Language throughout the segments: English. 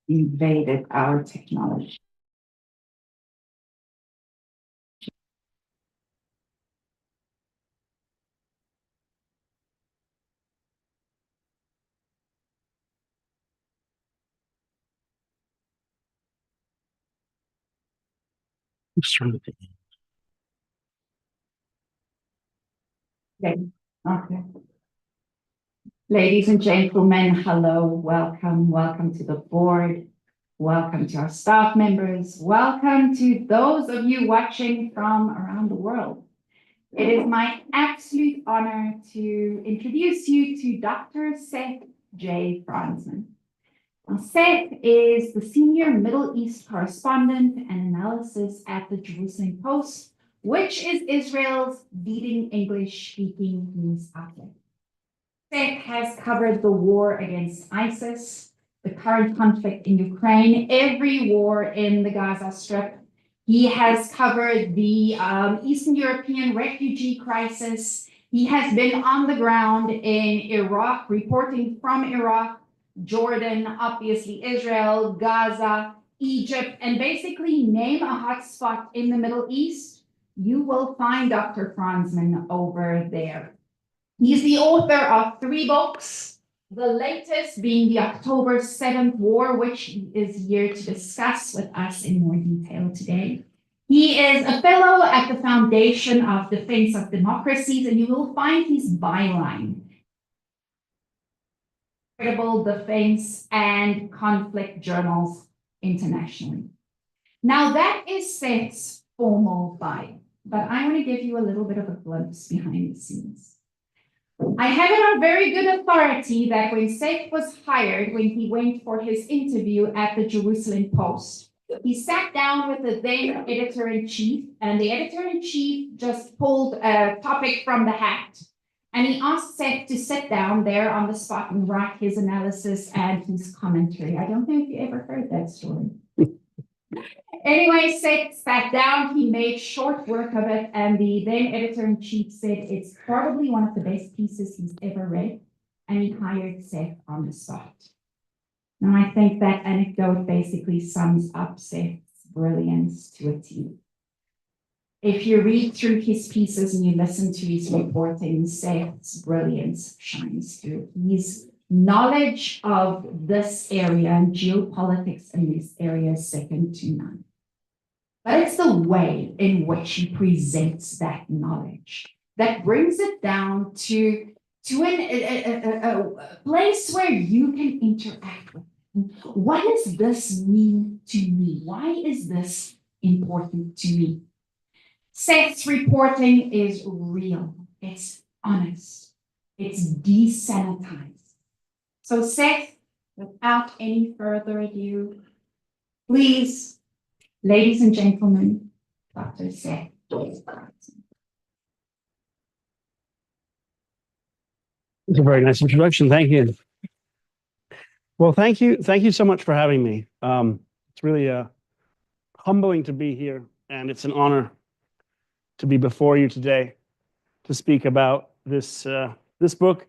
invaded our technology. Okay. Okay. Ladies and gentlemen, hello, welcome to the board. Welcome to our staff members. Welcome to those of you watching from around the world. It is my absolute honor to introduce you to Dr. Seth J. Frantzman. Now, Seth is the senior Middle East correspondent and analysis at the Jerusalem Post, which is Israel's leading English-speaking news outlet. Seth has covered the war against ISIS, the current conflict in Ukraine, every war in the Gaza Strip. He has covered the Eastern European refugee crisis. He has been on the ground in Iraq, reporting from Iraq, Jordan, obviously Israel, Gaza, Egypt, and basically name a hotspot in the Middle East, you will find Dr. Frantzman over there. He's the author of 3 books, the latest being the October 7th War, which he is here to discuss with us in more detail today. He is a fellow at the Foundation of Defense of Democracies, and you will find his byline, Credible Defense and Conflict Journals internationally. Now that is Seth's formal bio, but I want to give you a little bit of a glimpse behind the scenes. I have it on very good authority that when Seth was hired, when he went for his interview at the Jerusalem Post, he sat down with the then editor-in-chief, and the editor-in-chief just pulled a topic from the hat. And he asked Seth to sit down there on the spot and write his analysis and his commentary. I don't know if you ever heard that story. Anyway, Seth sat down, he made short work of it, and the then editor-in-chief said it's probably one of the best pieces he's ever read, and he hired Seth on the spot. Now, I think that anecdote basically sums up Seth's brilliance to a T. If you read through his pieces and you listen to his reporting, Seth's brilliance shines through. His knowledge of this area and geopolitics in this area is second to none. But it's the way in which he presents that knowledge that brings it down to a place where you can interact with it. What does this mean to me? Why is this important to me? Seth's reporting is real. It's honest. It's desanitized. So Seth, without any further ado, please, ladies and gentlemen, Dr. Seth J. Frantzman. It's a very nice introduction. Thank you. Well, thank you. Thank you so much for having me. It's really humbling to be here, and it's an honor to be before you today to speak about this book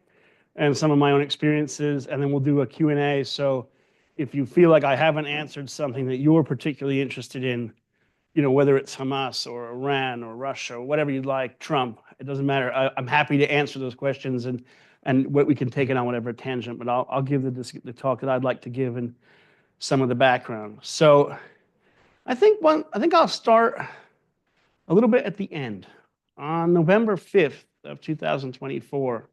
and some of my own experiences, and then we'll do a Q&A. So if you feel like I haven't answered something that you're particularly interested in, you know, whether it's Hamas or Iran or Russia or whatever you'd like, Trump, it doesn't matter. I'm happy to answer those questions, and what we can take it on whatever tangent, but I'll give the talk that I'd like to give and some of the background. So I think I'll start a little bit at the end. On November 5th of 2024,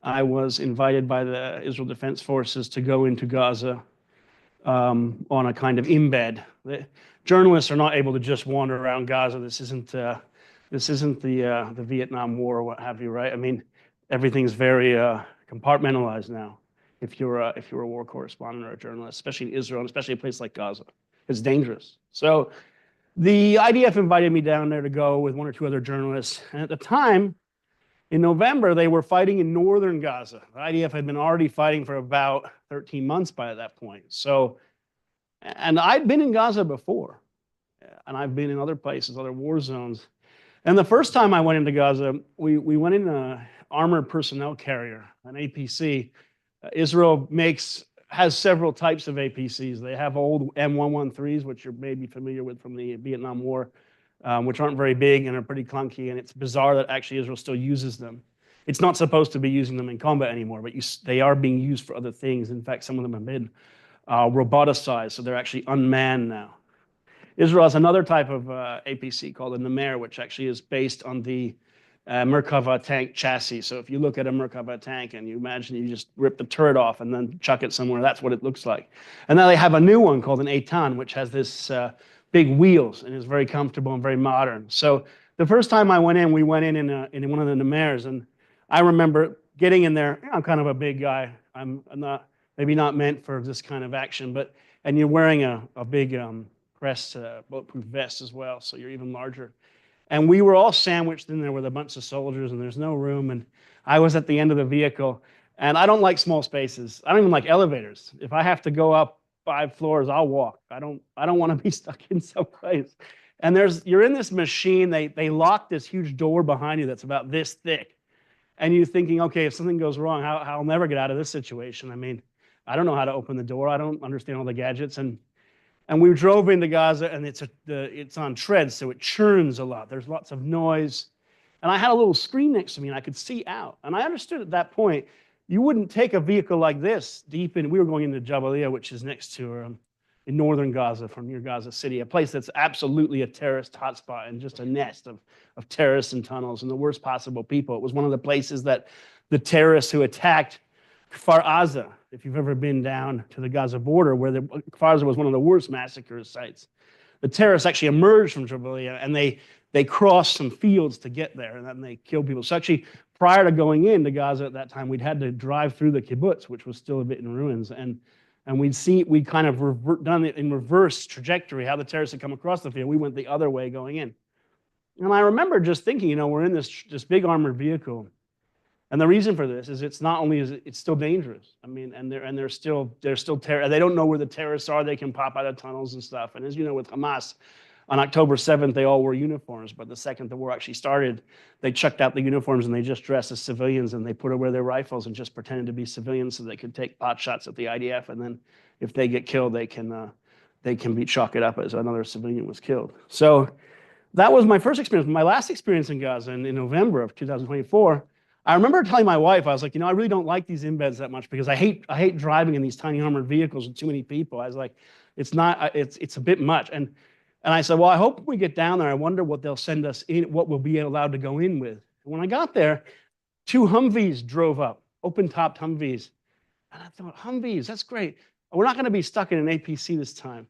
I was invited by the Israel Defense Forces to go into Gaza on a kind of embed. The journalists are not able to just wander around Gaza. This isn't the Vietnam War or what have you, right? I mean, everything's very compartmentalized now. If you're a war correspondent or a journalist, especially in Israel, and especially a place like Gaza, it's dangerous. So the IDF invited me down there to go with 1 or 2 other journalists, and at the time, in November, they were fighting in northern Gaza. The IDF had been already fighting for about 13 months by that point. So, and I'd been in Gaza before, and I've been in other places, other war zones. And the first time I went into Gaza, we went in an armored personnel carrier, an APC. Israel makes has several types of APCs. They have old M113s, which you're maybe familiar with from the Vietnam War, which aren't very big and are pretty clunky, and it's bizarre that actually Israel still uses them. It's not supposed to be using them in combat anymore, but they are being used for other things. In fact, some of them have been roboticized, so they're actually unmanned now. Israel has another type of APC called a Nemer, which actually is based on the Merkava tank chassis. So if you look at a Merkava tank and you imagine you just rip the turret off and then chuck it somewhere, that's what it looks like. And now they have a new one called an Eitan, which has this big wheels and is very comfortable and very modern. So the first time I went in, we went in one of the Nemers, and I remember getting in there. I'm kind of a big guy. I'm not maybe not meant for this kind of action, and you're wearing a big pressed bulletproof vest as well, so you're even larger. And we were all sandwiched in there with a bunch of soldiers, and there's no room. And I was at the end of the vehicle, and I don't like small spaces. I don't even like elevators. If I have to go up 5 floors, I'll walk. I don't want to be stuck in some place. And you're in this machine. They lock this huge door behind you that's about this thick, and you're thinking, okay, if something goes wrong, I'll never get out of this situation. I mean, I don't know how to open the door. I don't understand all the gadgets. And we drove into Gaza, and it's on treads, so it churns a lot. There's lots of noise. And I had a little screen next to me, and I could see out. And I understood at that point, you wouldn't take a vehicle like this deep in. We were going into Jabalia, which is next to in northern Gaza, from near Gaza City, a place that's absolutely a terrorist hotspot and just a nest of terrorists and tunnels and the worst possible people. It was one of the places that the terrorists who attacked Kfar Aza, if you've ever been down to the Gaza border, where Kfar Aza was one of the worst massacre sites. The terrorists actually emerged from Jabalia, and they crossed some fields to get there, and then they killed people. So actually, prior to going into Gaza at that time, we'd had to drive through the kibbutz, which was still a bit in ruins, and we'd kind of done it in reverse trajectory, how the terrorists had come across the field. We went the other way going in. And I remember just thinking, we're in this big armored vehicle. And the reason for this is it's not only it's still dangerous. I mean, and they're still terror. They don't know where the terrorists are. They can pop out of tunnels and stuff. And as you know, with Hamas, on October 7th, they all wore uniforms. But the second the war actually started, they chucked out the uniforms and they just dressed as civilians, and they put away their rifles and just pretended to be civilians so they could take pot shots at the IDF. And then if they get killed, they can chalk it up as another civilian was killed. So that was my first experience. My last experience in Gaza in November of 2024. I remember telling my wife, I was like, I really don't like these embeds that much because I hate driving in these tiny armored vehicles with too many people. I was like, it's a bit much. And I said, well, I hope when we get down there, I wonder what they'll send us in, what we'll be allowed to go in with. And when I got there, 2 Humvees drove up, open-topped Humvees. And I thought, Humvees, that's great. We're not going to be stuck in an APC this time.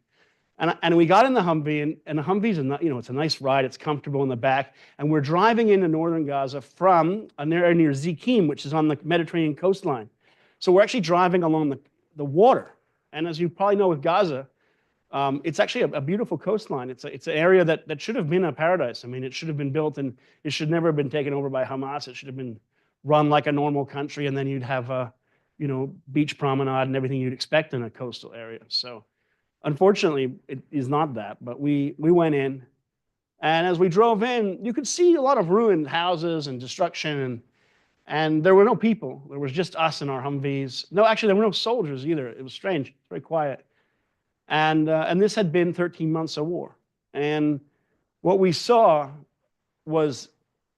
And we got in the Humvee, and the Humvee's it's a nice ride. It's comfortable in the back. And we're driving into northern Gaza from near Zikim, which is on the Mediterranean coastline. So we're actually driving along the water. And as you probably know with Gaza, it's actually a beautiful coastline. It's an area that should have been a paradise. I mean, it should have been built, and it should never have been taken over by Hamas. It should have been run like a normal country, and then you'd have a beach promenade and everything you'd expect in a coastal area. So unfortunately, it is not that, but we went in, and as we drove in, you could see a lot of ruined houses and destruction, and there were no people. There was just us in our Humvees. No, actually, there were no soldiers either. It was strange, very quiet. And this had been 13 months of war. And what we saw was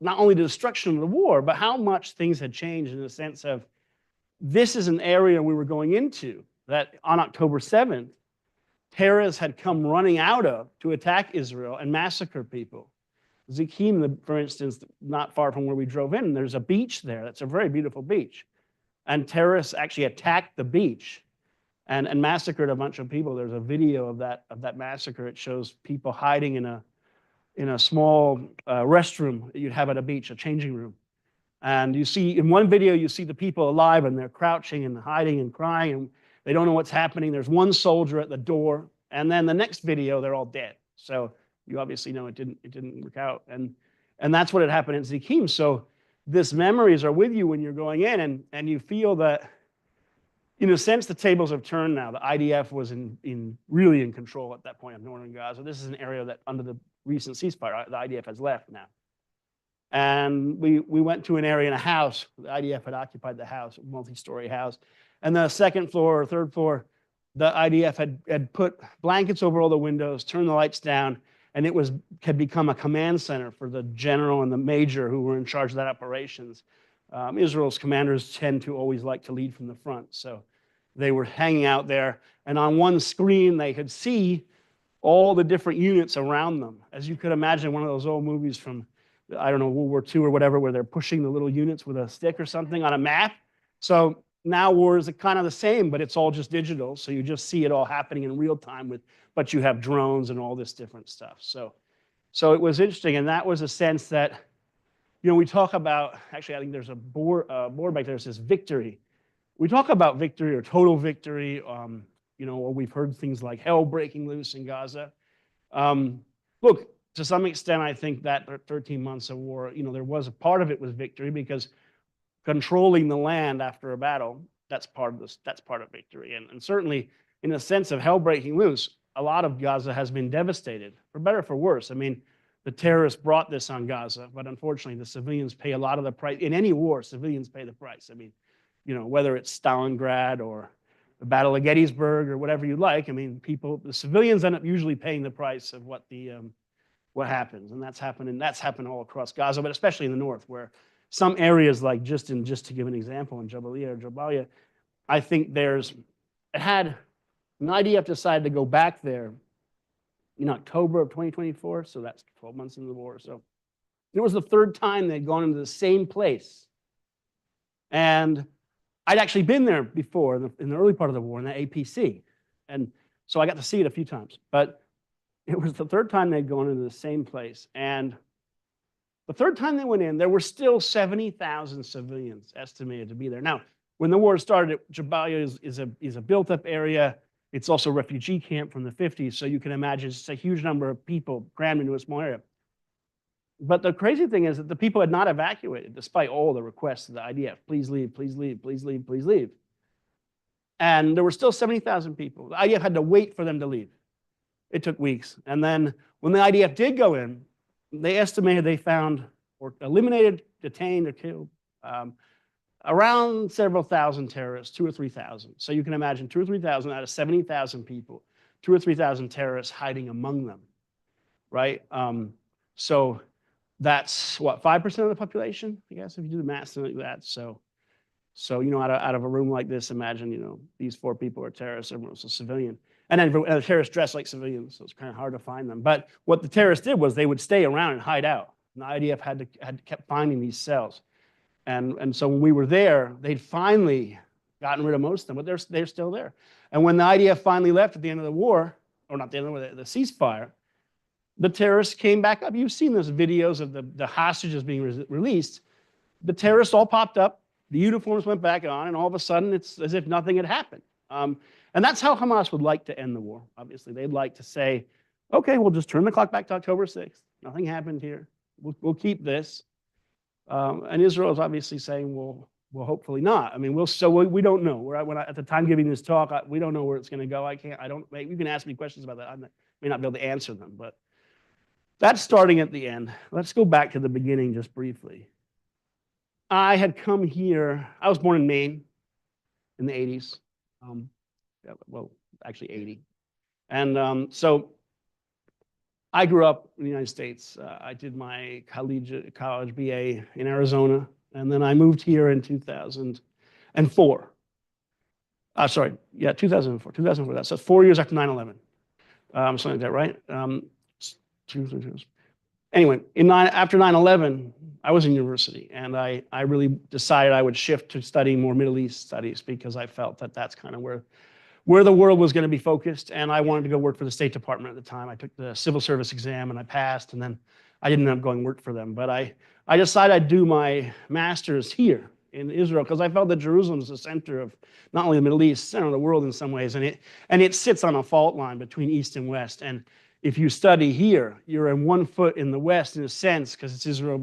not only the destruction of the war, but how much things had changed in the sense of this is an area we were going into that on October 7th, terrorists had come running out of to attack Israel and massacre people. Zikim, for instance, not far from where we drove in, there's a beach there. That's a very beautiful beach. And terrorists actually attacked the beach and massacred a bunch of people. There's a video of that massacre. It shows people hiding in a small restroom that you'd have at a beach, a changing room. And you see, in one video, you see the people alive, and they're crouching and hiding and crying, and they don't know what's happening. There's one soldier at the door, and then the next video, they're all dead. So you obviously know it didn't work out. And that's what had happened in Zikim. So these memories are with you when you're going in, and you feel that, in a sense, the tables have turned now. The IDF was really in control at that point of northern Gaza. This is an area that, under the recent ceasefire, the IDF has left now. And we went to an area in a house. The IDF had occupied the house, a multi-story house. And the second floor or third floor, the IDF had put blankets over all the windows, turned the lights down, and it had become a command center for the general and the major who were in charge of that operations. Israel's commanders tend to always like to lead from the front, so they were hanging out there, and on one screen they could see all the different units around them. As you could imagine, one of those old movies from, I don't know, World War II or whatever, where they're pushing the little units with a stick or something on a map. So now war is kind of the same, but it's all just digital. So you just see it all happening in real time but you have drones and all this different stuff. So it was interesting. And that was a sense that, we talk about, actually, I think there's a board back there that says victory. We talk about victory or total victory, or we've heard things like hell breaking loose in Gaza. Look, to some extent, I think that 13 months of war, there was a part of it was victory because controlling the land after a battle, that's part of victory. And certainly in the sense of hell breaking loose, a lot of Gaza has been devastated, for better or for worse. I mean, the terrorists brought this on Gaza, but unfortunately the civilians pay a lot of the price. In any war, civilians pay the price. I mean, whether it's Stalingrad or the Battle of Gettysburg or whatever you like, I mean, the civilians end up usually paying the price of what happens. And that's happened all across Gaza, but especially in the north, where some areas like just to give an example, in Jabalia, I think an IDF decided to go back there in October of 2024, so that's 12 months into the war. So it was the third time they'd gone into the same place. And I'd actually been there before in the early part of the war in the APC. And so I got to see it a few times. But it was the third time they'd gone into the same place. And the third time they went in, there were still 70,000 civilians estimated to be there. Now, when the war started, Jabalia is a built-up area. It's also a refugee camp from the 50s, so you can imagine it's a huge number of people crammed into a small area. But the crazy thing is that the people had not evacuated, despite all the requests of the IDF. Please leave, please leave, please leave, please leave. And there were still 70,000 people. The IDF had to wait for them to leave. It took weeks. And then when the IDF did go in, they estimated they found or eliminated, detained, or killed around several thousand terrorists, 2,000 or 3,000. So you can imagine 2,000 or 3,000 out of 70,000 people, 2,000 or 3,000 terrorists hiding among them, right? So that's what, 5% of the population, I guess, if you do the math like that. So out of a room like this, imagine, these 4 people are terrorists, everyone's a civilian. And then the terrorists dress like civilians, so it's kind of hard to find them. But what the terrorists did was they would stay around and hide out. And the IDF had kept finding these cells. And so when we were there, they'd finally gotten rid of most of them, but they're still there. And when the IDF finally left at the end of the war, or not the end of the ceasefire, the terrorists came back up. You've seen those videos of the hostages being released. The terrorists all popped up, the uniforms went back on, and all of a sudden it's as if nothing had happened. And that's how Hamas would like to end the war. Obviously, they'd like to say, okay, we'll just turn the clock back to October 6th. Nothing happened here. We'll keep this. And Israel is obviously saying, well, hopefully not. I mean, we don't know. At the time giving this talk, we don't know where it's going to go. You can ask me questions about that. I may not be able to answer them, but that's starting at the end. Let's go back to the beginning just briefly. I had come here. I was born in Maine in the 80s. Actually 80. And so I grew up in the United States. I did my college BA in Arizona, and then I moved here in 2004. 2004. 2004. That's 4 years after 9/11. Something like that, right? Anyway, after 9/11, I was in university, and I really decided I would shift to studying more Middle East studies because I felt that that's kind of where the world was going to be focused, and I wanted to go work for the State Department at the time. I took the civil service exam, and I passed, and then I didn't end up going work for them. But I decided I'd do my master's here in Israel because I felt that Jerusalem is the center of not only the Middle East, center of the world in some ways, and it sits on a fault line between East and West. And if you study here, you're in 1 foot in the West in a sense because it's Israel,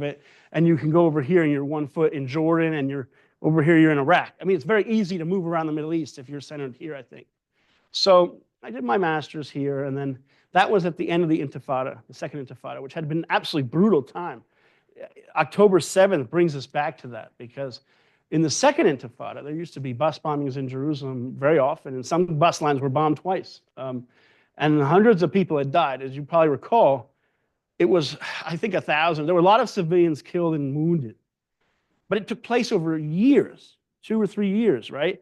and you can go over here and you're 1 foot in Jordan, and you're over here, you're in Iraq. I mean, it's very easy to move around the Middle East if you're centered here, I think. So I did my master's here, and then that was at the end of the Intifada, the second Intifada, which had been an absolutely brutal time. October 7th brings us back to that because In the second Intifada, there used to be bus bombings in Jerusalem very often, and some bus lines were bombed twice. And hundreds of people had died. As you probably recall, it was, I think, 1,000. There were a lot of civilians killed and wounded. But it took place over years, 2 or 3 years, right?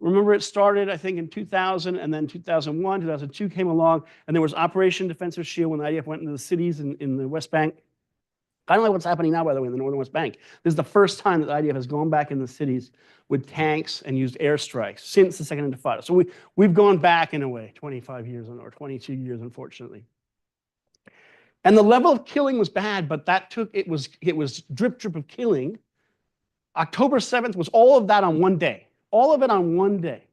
Remember, it started, I think, in 2000, and then 2001, 2002 came along, and there was Operation Defensive Shield when the IDF went into the cities in the West Bank. I don't know what's happening now, by the way, in the northern West Bank. This is the first time that the IDF has gone back in the cities with tanks and used airstrikes since the Second Intifada. So we've gone back, in a way, 25 years or 22 years, unfortunately. And the level of killing was bad, but it was drip of killing. October 7th was all of that on one day. All of it on one day.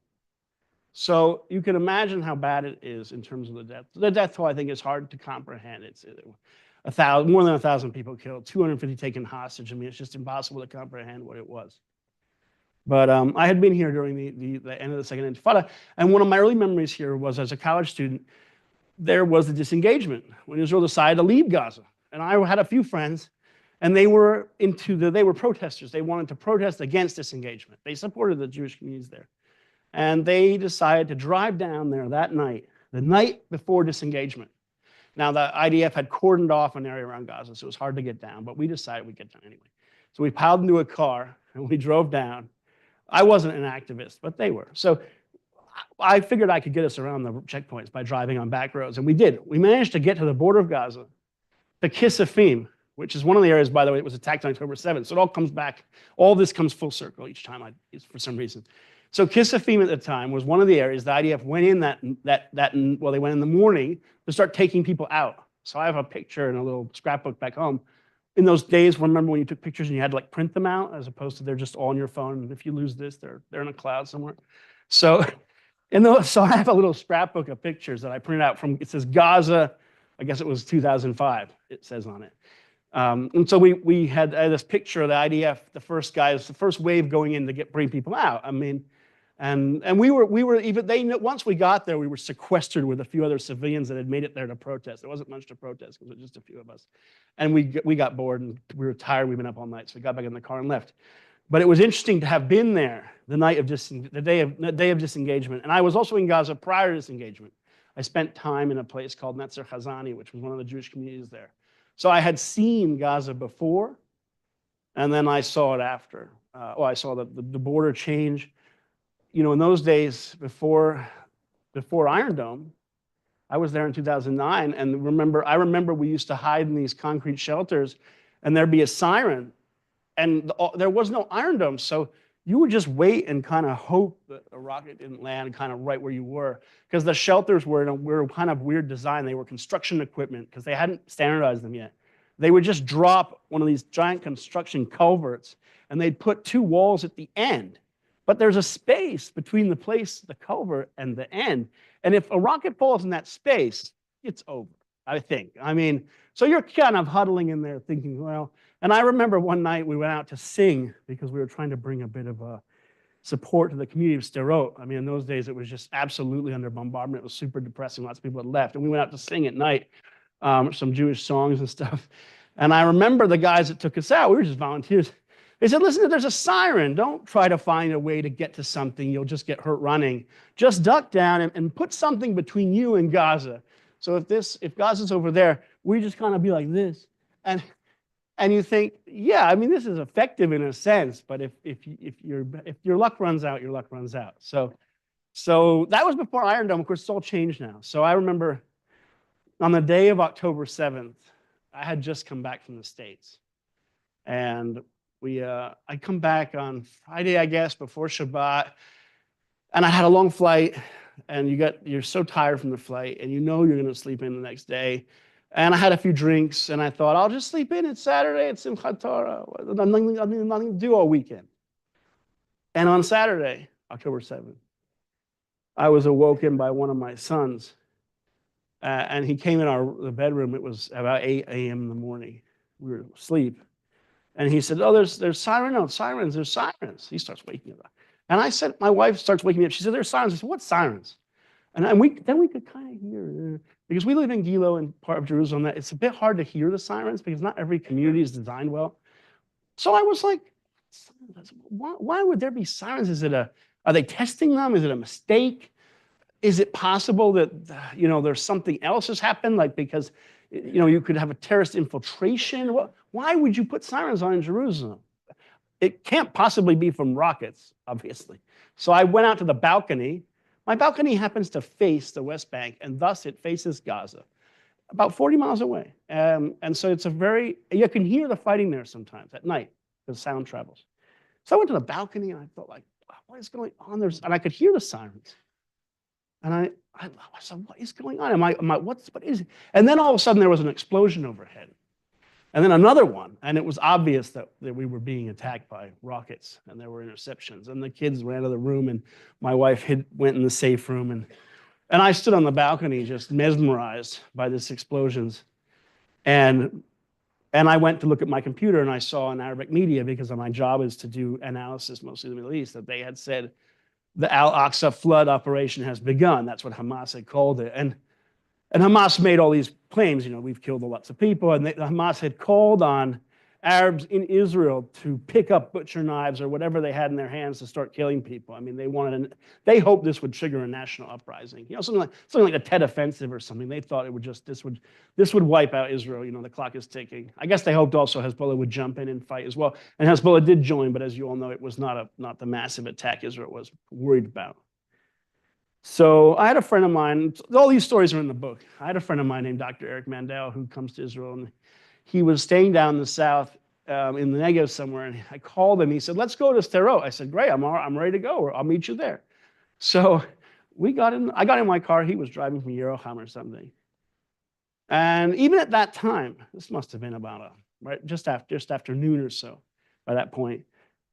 So you can imagine how bad it is in terms of the death. The death toll, I think, is hard to comprehend. It's more than 1,000 people killed, 250 taken hostage. I mean, it's just impossible to comprehend what it was. But I had been here during the end of the Second Intifada, and one of my early memories here was, as a college student, there was a disengagement when Israel decided to leave Gaza. And I had a few friends, and they were protesters. They wanted to protest against disengagement. They supported the Jewish communities there. And they decided to drive down there that night, the night before disengagement. Now, the IDF had cordoned off an area around Gaza, so it was hard to get down, but we decided we'd get down anyway. So we piled into a car, and we drove down. I wasn't an activist, but they were. So I figured I could get us around the checkpoints by driving on back roads, and we did. We managed to get to the border of Gaza, to Kisafim, which is one of the areas, by the way, that was attacked on October 7th. So it all comes back. All this comes full circle each time, for some reason. So Kisafim at the time was one of the areas the IDF went in they went in the morning to start taking people out. So I have a picture in a little scrapbook back home. In those days, remember when you took pictures and you had to like print them out, as opposed to they're just all on your phone. And if you lose this, they're in a cloud somewhere. So, so I have a little scrapbook of pictures that I printed out from. It says Gaza. I guess it was 2005. It says on it. And so we had this picture of the IDF, the first guys, the first wave going in to bring people out. I mean, and we were even once we got there, we were sequestered with a few other civilians that had made it there to protest. There wasn't much to protest because it was just a few of us, and we got bored and we were tired. We'd been up all night, so we got back in the car and left. But it was interesting to have been there the day of disengagement, and I was also in Gaza prior to disengagement. I spent time in a place called Netzer Chazani, which was one of the Jewish communities there. So I had seen Gaza before, and then I saw it after. I saw the border change. You know, in those days, before Iron Dome, I was there in 2009, and I remember we used to hide in these concrete shelters, and there'd be a siren, and there was no Iron Dome, so you would just wait and kind of hope that a rocket didn't land kind of right where you were, because the shelters were kind of weird design. They were construction equipment because they hadn't standardized them yet. They would just drop one of these giant construction culverts, and they'd put 2 walls at the end. But there's a space between the culvert, and the end. And if a rocket falls in that space, it's over, I think. I mean, so you're kind of huddling in there thinking, well, and I remember one night we went out to sing because we were trying to bring a bit of support to the community of Sderot. I mean, in those days, it was just absolutely under bombardment. It was super depressing. Lots of people had left. And we went out to sing at night, some Jewish songs and stuff. And I remember the guys that took us out, we were just volunteers. They said, listen, there's a siren. Don't try to find a way to get to something. You'll just get hurt running. Just duck down and put something between you and Gaza. So if Gaza's over there, we just kind of be like this. And you think, yeah, I mean, this is effective in a sense, but if your luck runs out, your luck runs out. So that was before Iron Dome. Of course, it's all changed now. So I remember on the day of October 7th, I had just come back from the States. And I come back on Friday, I guess, before Shabbat, and I had a long flight, and you're so tired from the flight, and you know you're going to sleep in the next day. And I had a few drinks, and I thought, I'll just sleep in. It's Saturday. It's Simchat Torah. Nothing to do all weekend. And on Saturday, October 7th, I was awoken by one of my sons, and he came in the bedroom. It was about 8 a.m. in the morning. We were asleep. And he said, oh, there's sirens, there's sirens. He starts waking up. And I said, my wife starts waking me up. She said, there's sirens. I said, what sirens? And then we could kind of hear, because we live in Gilo, in part of Jerusalem, that it's a bit hard to hear the sirens because not every community is designed well. So I was like, Why would there be sirens? Are they testing them? Is it a mistake? Is it possible that, there's something else has happened? Like, because, you could have a terrorist infiltration. Why would you put sirens on in Jerusalem? It can't possibly be from rockets, obviously. So I went out to the balcony. My balcony happens to face the West Bank, and thus it faces Gaza, about 40 miles away. And so you can hear the fighting there sometimes at night, because sound travels. So I went to the balcony, and I thought, like, what is going on? And I could hear the sirens. And I said, what is going on? What is it? And then all of a sudden, there was an explosion overhead. And then another one, and it was obvious that we were being attacked by rockets, and there were interceptions. And the kids ran to the room, and my wife went in the safe room, and I stood on the balcony just mesmerized by these explosions. And I went to look at my computer, and I saw in Arabic media, because my job is to do analysis, mostly in the Middle East, that they had said the Al-Aqsa flood operation has begun. That's what Hamas had called it. And Hamas made all these claims, we've killed lots of people, and Hamas had called on Arabs in Israel to pick up butcher knives or whatever they had in their hands to start killing people. I mean, they hoped this would trigger a national uprising, something like the Tet Offensive or something. They thought it would this would wipe out Israel. The clock is ticking. I guess they hoped also Hezbollah would jump in and fight as well, and Hezbollah did join, but as you all know, it was not the massive attack Israel was worried about. So I had a friend of mine, all these stories are in the book. I had a friend of mine named Dr. Eric Mandel who comes to Israel, and he was staying down in the south in the Negev somewhere, and I called him. He said, let's go to Sderot. I said, great, I'm ready to go. I'll meet you there. So I got in my car. He was driving from Yeroham or something. And even at that time, this must have been about just after noon or so by that point,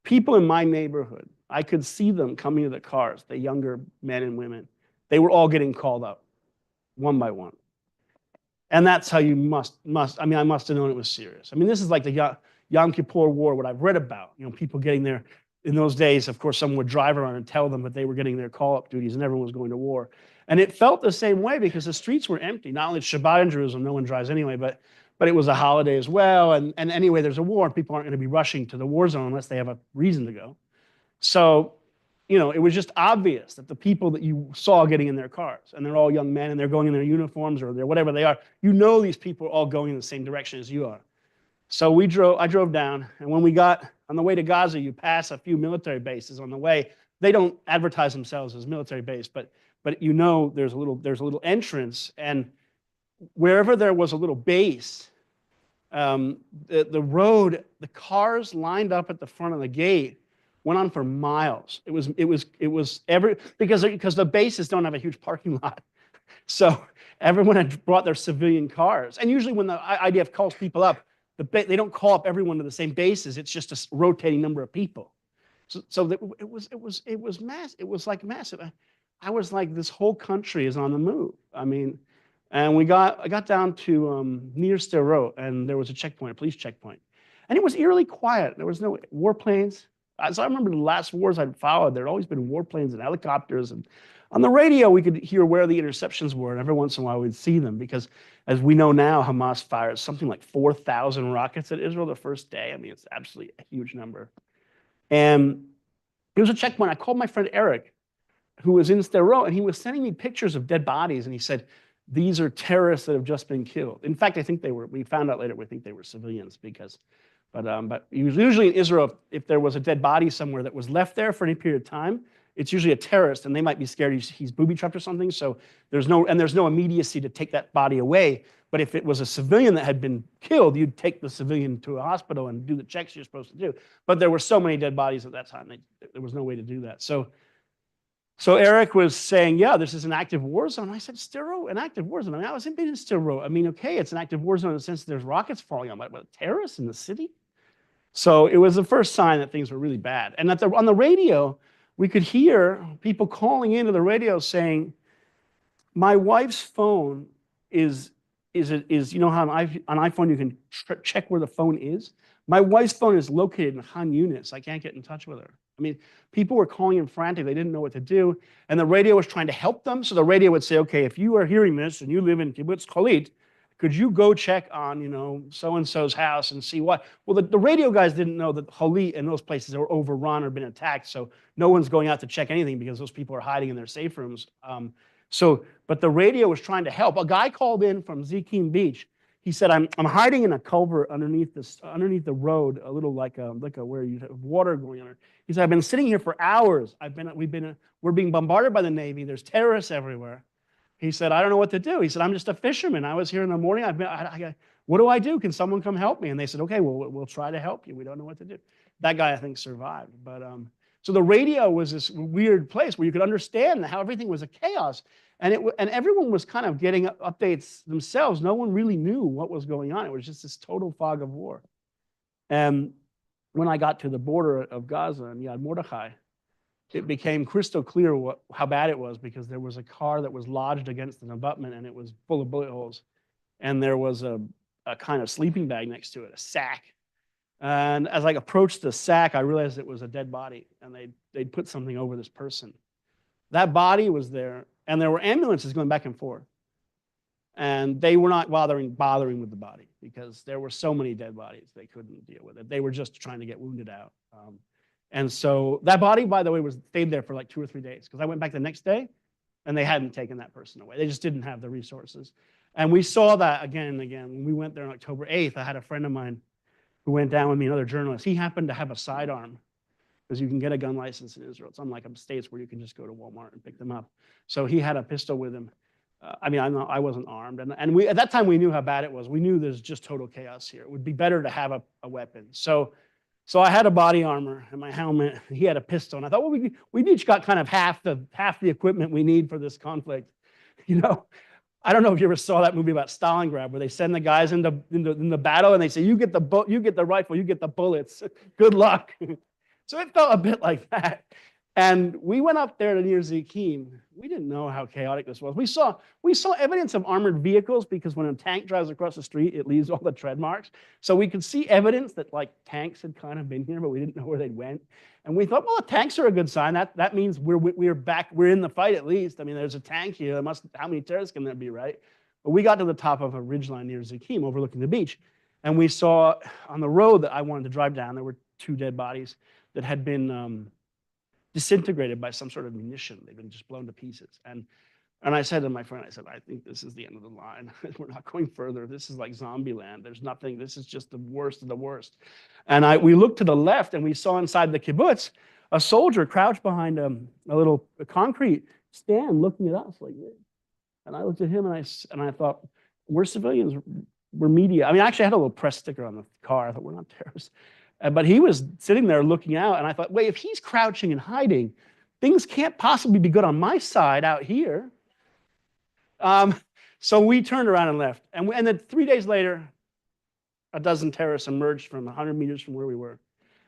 people in my neighborhood, I could see them coming to the cars, the younger men and women. They were all getting called up, one by one. And that's how you I must have known it was serious. I mean, this is like the Yom Kippur War, what I've read about, people getting there. In those days, of course, someone would drive around and tell them that they were getting their call-up duties, and everyone was going to war. And it felt the same way because the streets were empty. Not only Shabbat in Jerusalem, no one drives anyway, but it was a holiday as well. And anyway, there's a war, and people aren't going to be rushing to the war zone unless they have a reason to go. So, it was just obvious that the people that you saw getting in their cars, and they're all young men, and they're going in their uniforms or they're whatever they are, these people are all going in the same direction as you are. So I drove down, and when we got on the way to Gaza, you pass a few military bases on the way. They don't advertise themselves as military base, but there's a little entrance, and wherever there was a little base, the road, the cars lined up at the front of the gate went on for miles. Because the bases don't have a huge parking lot. So everyone had brought their civilian cars. And usually when the IDF calls people up, they don't call up everyone to the same bases. It's just a rotating number of people. So it was massive. It was like massive. I was like, this whole country is on the move. I mean, and I got down to near Sderot, and there was a police checkpoint. And it was eerily quiet. There was no warplanes. So I remember the last wars I'd followed, there'd always been warplanes and helicopters. And on the radio, we could hear where the interceptions were. And every once in a while, we'd see them because, as we know now, Hamas fired something like 4,000 rockets at Israel the first day. I mean, it's absolutely a huge number. And it was a checkpoint. I called my friend Eric, who was in Sderot, and he was sending me pictures of dead bodies. And he said, these are terrorists that have just been killed. In fact, I think we found out later, we think they were civilians but usually in Israel, if there was a dead body somewhere that was left there for any period of time, it's usually a terrorist, and they might be scared he's booby-trapped or something. So there's no immediacy to take that body away. But if it was a civilian that had been killed, you'd take the civilian to a hospital and do the checks you're supposed to do. But there were so many dead bodies at that time, there was no way to do that. So Eric was saying, yeah, this is an active war zone. I said, Sderot, an active war zone. I mean, I was in Sderot. I mean, okay, it's an active war zone in the sense that there's rockets falling on, but terrorists in the city? So it was the first sign that things were really bad. And on the radio, we could hear people calling into the radio saying, my wife's phone is how on iPhone you can check where the phone is? My wife's phone is located in Khan Yunis. I can't get in touch with her. I mean, people were calling in frantic. They didn't know what to do. And the radio was trying to help them. So the radio would say, okay, if you are hearing this and you live in Kibbutz Cholit, could you go check on, you know, so-and-so's house and see what? Well, the radio guys didn't know that Halit and those places are overrun or been attacked, so no one's going out to check anything because those people are hiding in their safe rooms. But the radio was trying to help. A guy called in from Zekim Beach. He said, I'm hiding in a culvert underneath the road, a little like a where you have water going under. He said, I've been sitting here for hours. We're being bombarded by the Navy. There's terrorists everywhere. He said, I don't know what to do. He said, I'm just a fisherman. I was here in the morning. What do I do? Can someone come help me? And they said, okay, well, we'll try to help you. We don't know what to do. That guy, I think, survived. But so the radio was this weird place where you could understand how everything was a chaos. And everyone was kind of getting updates themselves. No one really knew what was going on. It was just this total fog of war. And when I got to the border of Gaza and Yad Mordechai, it became crystal clear how bad it was, because there was a car that was lodged against an abutment and it was full of bullet holes. And there was a kind of sleeping bag next to it, a sack. And as I approached the sack, I realized it was a dead body, and they'd put something over this person. That body was there, and there were ambulances going back and forth. And they were not bothering with the body, because there were so many dead bodies they couldn't deal with it. They were just trying to get wounded out. And so that body, by the way, stayed there for like 2 or 3 days, because I went back the next day and they hadn't taken that person away. They just didn't have the resources. And we saw that again and again. When we went there on October 8th, I had a friend of mine who went down with me, another journalist. He happened to have a sidearm, because you can get a gun license in Israel. It's unlike some states where you can just go to Walmart and pick them up. So he had a pistol with him. I wasn't armed. And we, at that time, we knew how bad it was. We knew there's just total chaos here. It would be better to have a weapon. So I had a body armor and my helmet. He had a pistol. And I thought, well, we each got kind of half the equipment we need for this conflict. You know, I don't know if you ever saw that movie about Stalingrad, where they send the guys in the battle and they say, you get the rifle, you get the bullets. Good luck. So it felt a bit like that. And we went up there to near Zekim. We didn't know how chaotic this was. We saw evidence of armored vehicles, because when a tank drives across the street, it leaves all the tread marks. So we could see evidence that like tanks had kind of been here, but we didn't know where they went. And we thought, well, the tanks are a good sign. That means we're back. We're in the fight at least. I mean, there's a tank here. How many terrorists can there be, right? But we got to the top of a ridgeline near Zekim, overlooking the beach, and we saw on the road that I wanted to drive down, there were 2 dead bodies that had been disintegrated by some sort of munition. They've been just blown to pieces. And I said to my friend, I said, I think this is the end of the line. We're not going further. This is like zombie land. There's nothing. This is just the worst of the worst. And we looked to the left, and we saw inside the kibbutz a soldier crouched behind a little concrete stand looking at us like this. And I looked at him, and I thought, we're civilians. We're media. I mean, I actually had a little press sticker on the car. I thought, we're not terrorists. But he was sitting there looking out, and I thought, wait, if he's crouching and hiding, things can't possibly be good on my side out here. So we turned around and left. And then 3 days later, a dozen terrorists emerged from 100 meters from where we were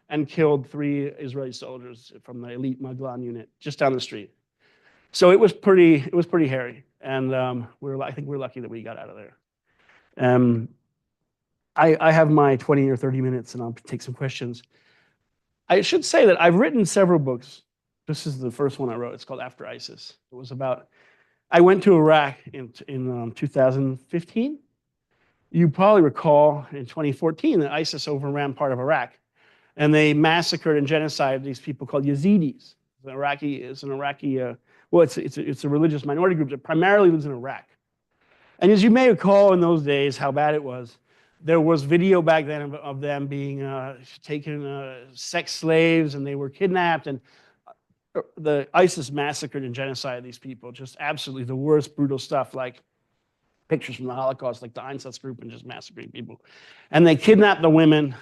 and killed 3 Israeli soldiers from the elite Maglan unit just down the street. So it was pretty hairy. And I think we're lucky that we got out of there. I have my 20 or 30 minutes, and I'll take some questions. I should say that I've written several books. This is the first one I wrote. It's called After ISIS. It was about, I went to Iraq in 2015. You probably recall in 2014 that ISIS overran part of Iraq, and they massacred and genocided these people called Yazidis. It's a religious minority group that primarily lives in Iraq. And as you may recall, in those days, how bad it was. There was video back then of them being taken sex slaves, and they were kidnapped, and the ISIS massacred and genocided these people. Just absolutely the worst, brutal stuff, like pictures from the Holocaust, like the Einsatz group, and just massacring people. And they kidnapped the women.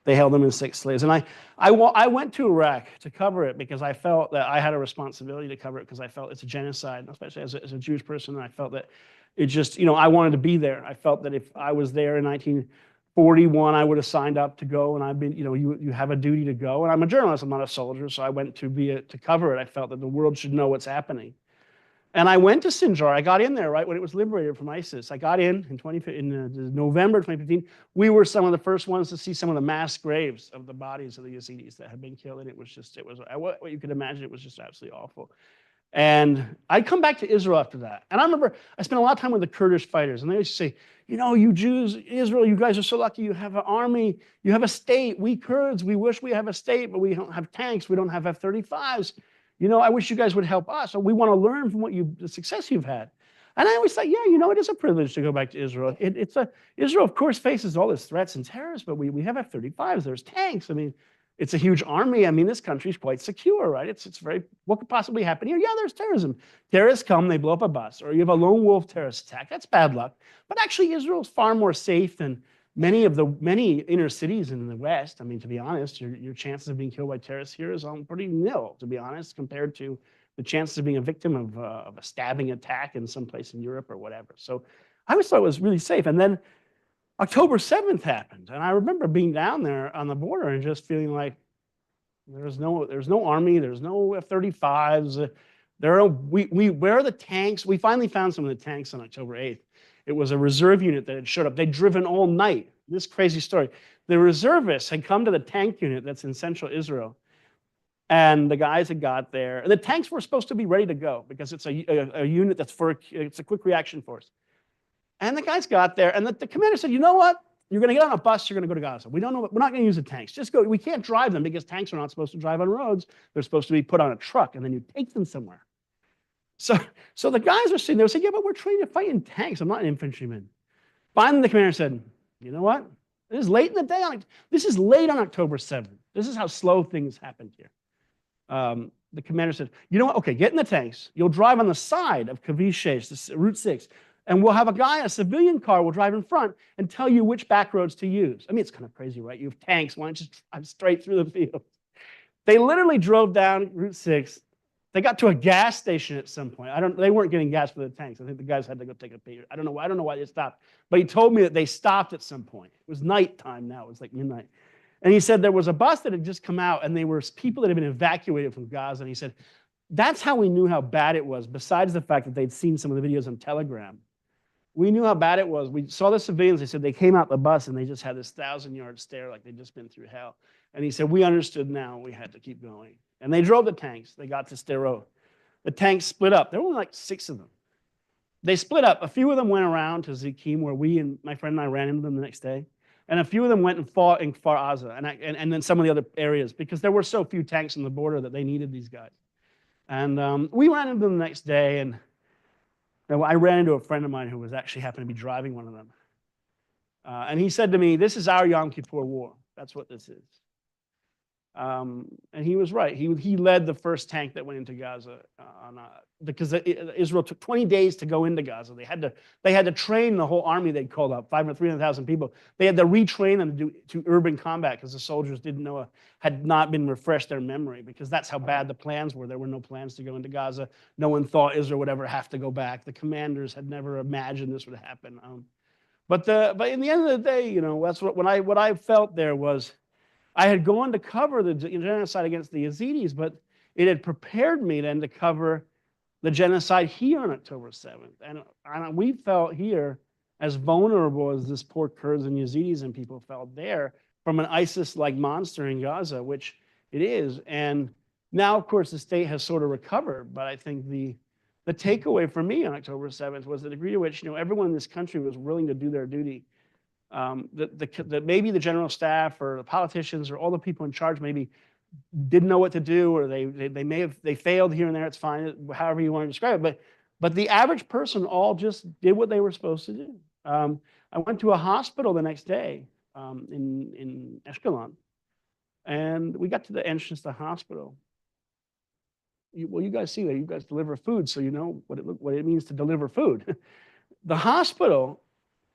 They held them as sex slaves. And I went to Iraq to cover it, because I felt that I had a responsibility to cover it, because I felt it's a genocide, especially as a Jewish person. And I felt that it just, I wanted to be there. I felt that if I was there in 1941, I would have signed up to go, and I've been, you have a duty to go. And I'm a journalist, I'm not a soldier, so I went to cover it. I felt that the world should know what's happening. And I went to Sinjar. I got in there right when it was liberated from ISIS. I got in November 2015. We were some of the first ones to see some of the mass graves of the bodies of the Yazidis that had been killed. And it was what you could imagine. It was just absolutely awful. And I'd come back to Israel after that. And I remember I spent a lot of time with the Kurdish fighters, and they used to say, you know, you Jews, Israel, you guys are so lucky. You have an army, you have a state. We Kurds, we wish we have a state, but we don't have tanks. We don't have F-35s. You know, I wish you guys would help us. So we want to learn from the success you've had. And I always thought, yeah, you know, it is a privilege to go back to Israel. Israel, of course, faces all these threats and terrorists, but we have F-35s. There's tanks. I mean, it's a huge army. I mean, this country is quite secure, right? It's very, what could possibly happen here? Yeah, there's terrorism. Terrorists come, they blow up a bus, or you have a lone wolf terrorist attack. That's bad luck. But actually, Israel's far more safe than many inner cities in the West. I mean, to be honest, your chances of being killed by terrorists here is pretty nil, to be honest, compared to the chances of being a victim of a stabbing attack in some place in Europe or whatever. So I always thought it was really safe. And then October 7th happened, and I remember being down there on the border and just feeling like there's no army, there's no F-35s, where are the tanks? We finally found some of the tanks on October 8th. It was a reserve unit that had showed up. They'd driven all night. This crazy story. The reservists had come to the tank unit that's in central Israel, and the guys had got there, and the tanks were supposed to be ready to go because it's a unit it's a quick reaction force. And the guys got there, and the commander said, you know what? You're going to get on a bus, you're going to go to Gaza. We don't know, we're not going to use the tanks. Just go. We can't drive them because tanks are not supposed to drive on roads. They're supposed to be put on a truck, and then you take them somewhere. So the guys are sitting there saying, yeah, but we're trained to fight in tanks. I'm not an infantryman. Finally, the commander said, you know what? This is late in the day. This is late on October 7th. This is how slow things happened here. The commander said, you know what? Okay, get in the tanks. You'll drive on the side of Kavish 6, Route 6. And we'll have a civilian car will drive in front and tell you which back roads to use. I mean, it's kind of crazy, right? You have tanks. Why don't you just drive straight through the field? They literally drove down Route 6. They got to a gas station at some point. They weren't getting gas for the tanks. I think the guys had to go take a pee. I don't know why they stopped. But he told me that they stopped at some point. It was nighttime now. It was like midnight. And he said there was a bus that had just come out, and they were people that had been evacuated from Gaza. And he said, that's how we knew how bad it was, besides the fact that they'd seen some of the videos on Telegram. We knew how bad it was. We saw the civilians. They said they came out the bus and they just had this 1,000-yard stare like they'd just been through hell. And he said, we understood now. We had to keep going. And they drove the tanks. They got to Sderot. The tanks split up. There were only like 6 of them. They split up. A few of them went around to Zikim, where my friend and I ran into them the next day. And a few of them went and fought in Kfar Aza and then some of the other areas, because there were so few tanks on the border that they needed these guys. And we ran into them the next day, and I ran into a friend of mine who was actually happened to be driving one of them. And he said to me, this is our Yom Kippur War. That's what this is. And he was right. He led the first tank that went into Gaza because Israel took 20 days to go into Gaza. They had to train the whole army they'd called up, 300,000 people. They had to retrain them to urban combat because the soldiers had not been refreshed their memory, because that's how bad the plans were. There were no plans to go into Gaza. No one thought Israel would ever have to go back. The commanders had never imagined this would happen. But in the end of the day, you know, that's what I felt there was, I had gone to cover the genocide against the Yazidis, but it had prepared me then to cover the genocide here on October 7th. And we felt here as vulnerable as this poor Kurds and Yazidis and people felt there from an ISIS-like monster in Gaza, which it is. And now, of course, the state has sort of recovered, but I think the takeaway for me on October 7th was the degree to which, you know, everyone in this country was willing to do their duty. That maybe the general staff or the politicians or all the people in charge maybe didn't know what to do, or they failed here and there. It's fine, however you want to describe it. But the average person all just did what they were supposed to do. I went to a hospital the next day in Ashkelon, and we got to the entrance to the hospital. You guys see that. You guys deliver food, so you know what it means to deliver food. The hospital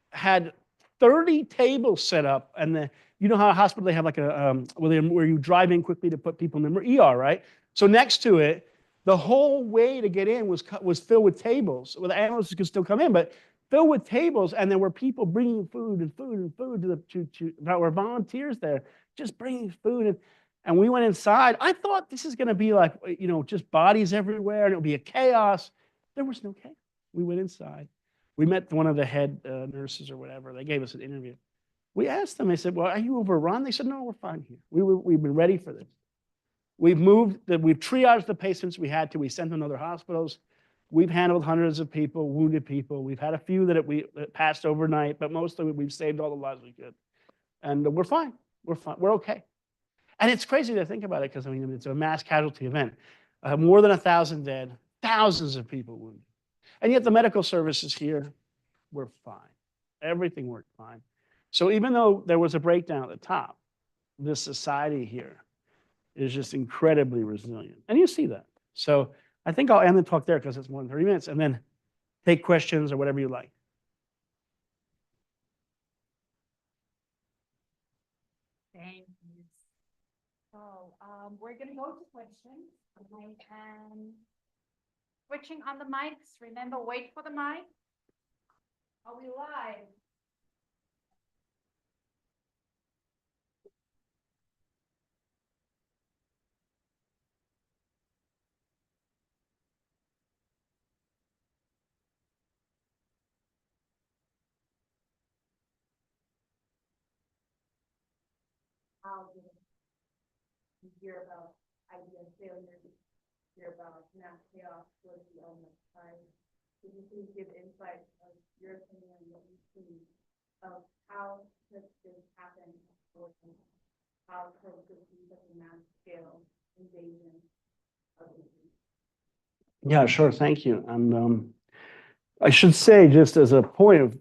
had 30 tables set up, and you know how a hospital, they have like where you drive in quickly to put people in the ER, right? So next to it, the whole way to get in was filled with tables. Well, the analysts could still come in, but filled with tables, and there were people bringing food that were volunteers there, just bringing food. And we went inside. I thought this is going to be like, you know, just bodies everywhere, and it would be a chaos. There was no chaos. We went inside. We met one of the head nurses or whatever. They gave us an interview. We asked them, I said, well, are you overrun? They said, no, we're fine here. We've been ready for this. We've triaged the patients we had to. We sent them to other hospitals. We've handled hundreds of people, wounded people. We've had a few that passed overnight, but mostly we've saved all the lives we could. And we're fine. We're fine. We're okay. And it's crazy to think about it because, I mean, it's a mass casualty event. More than 1,000 dead, thousands of people wounded. And yet the medical services here were fine. Everything worked fine. So even though there was a breakdown at the top, this society here is just incredibly resilient. And you see that. So I think I'll end the talk there because it's more than 30 minutes, and then take questions or whatever you like. Thank you. So we're going to go to questions. And switching on the mics. Remember, wait for the mic. Are we live? You hear about idea failure, you hear about mass chaos, political elements, right? Could you please give insight of your opinion on what you've seen of how this happened, how could this be such a mass scale invasion of the city? Yeah, sure. Thank you. And I should say, just as a point of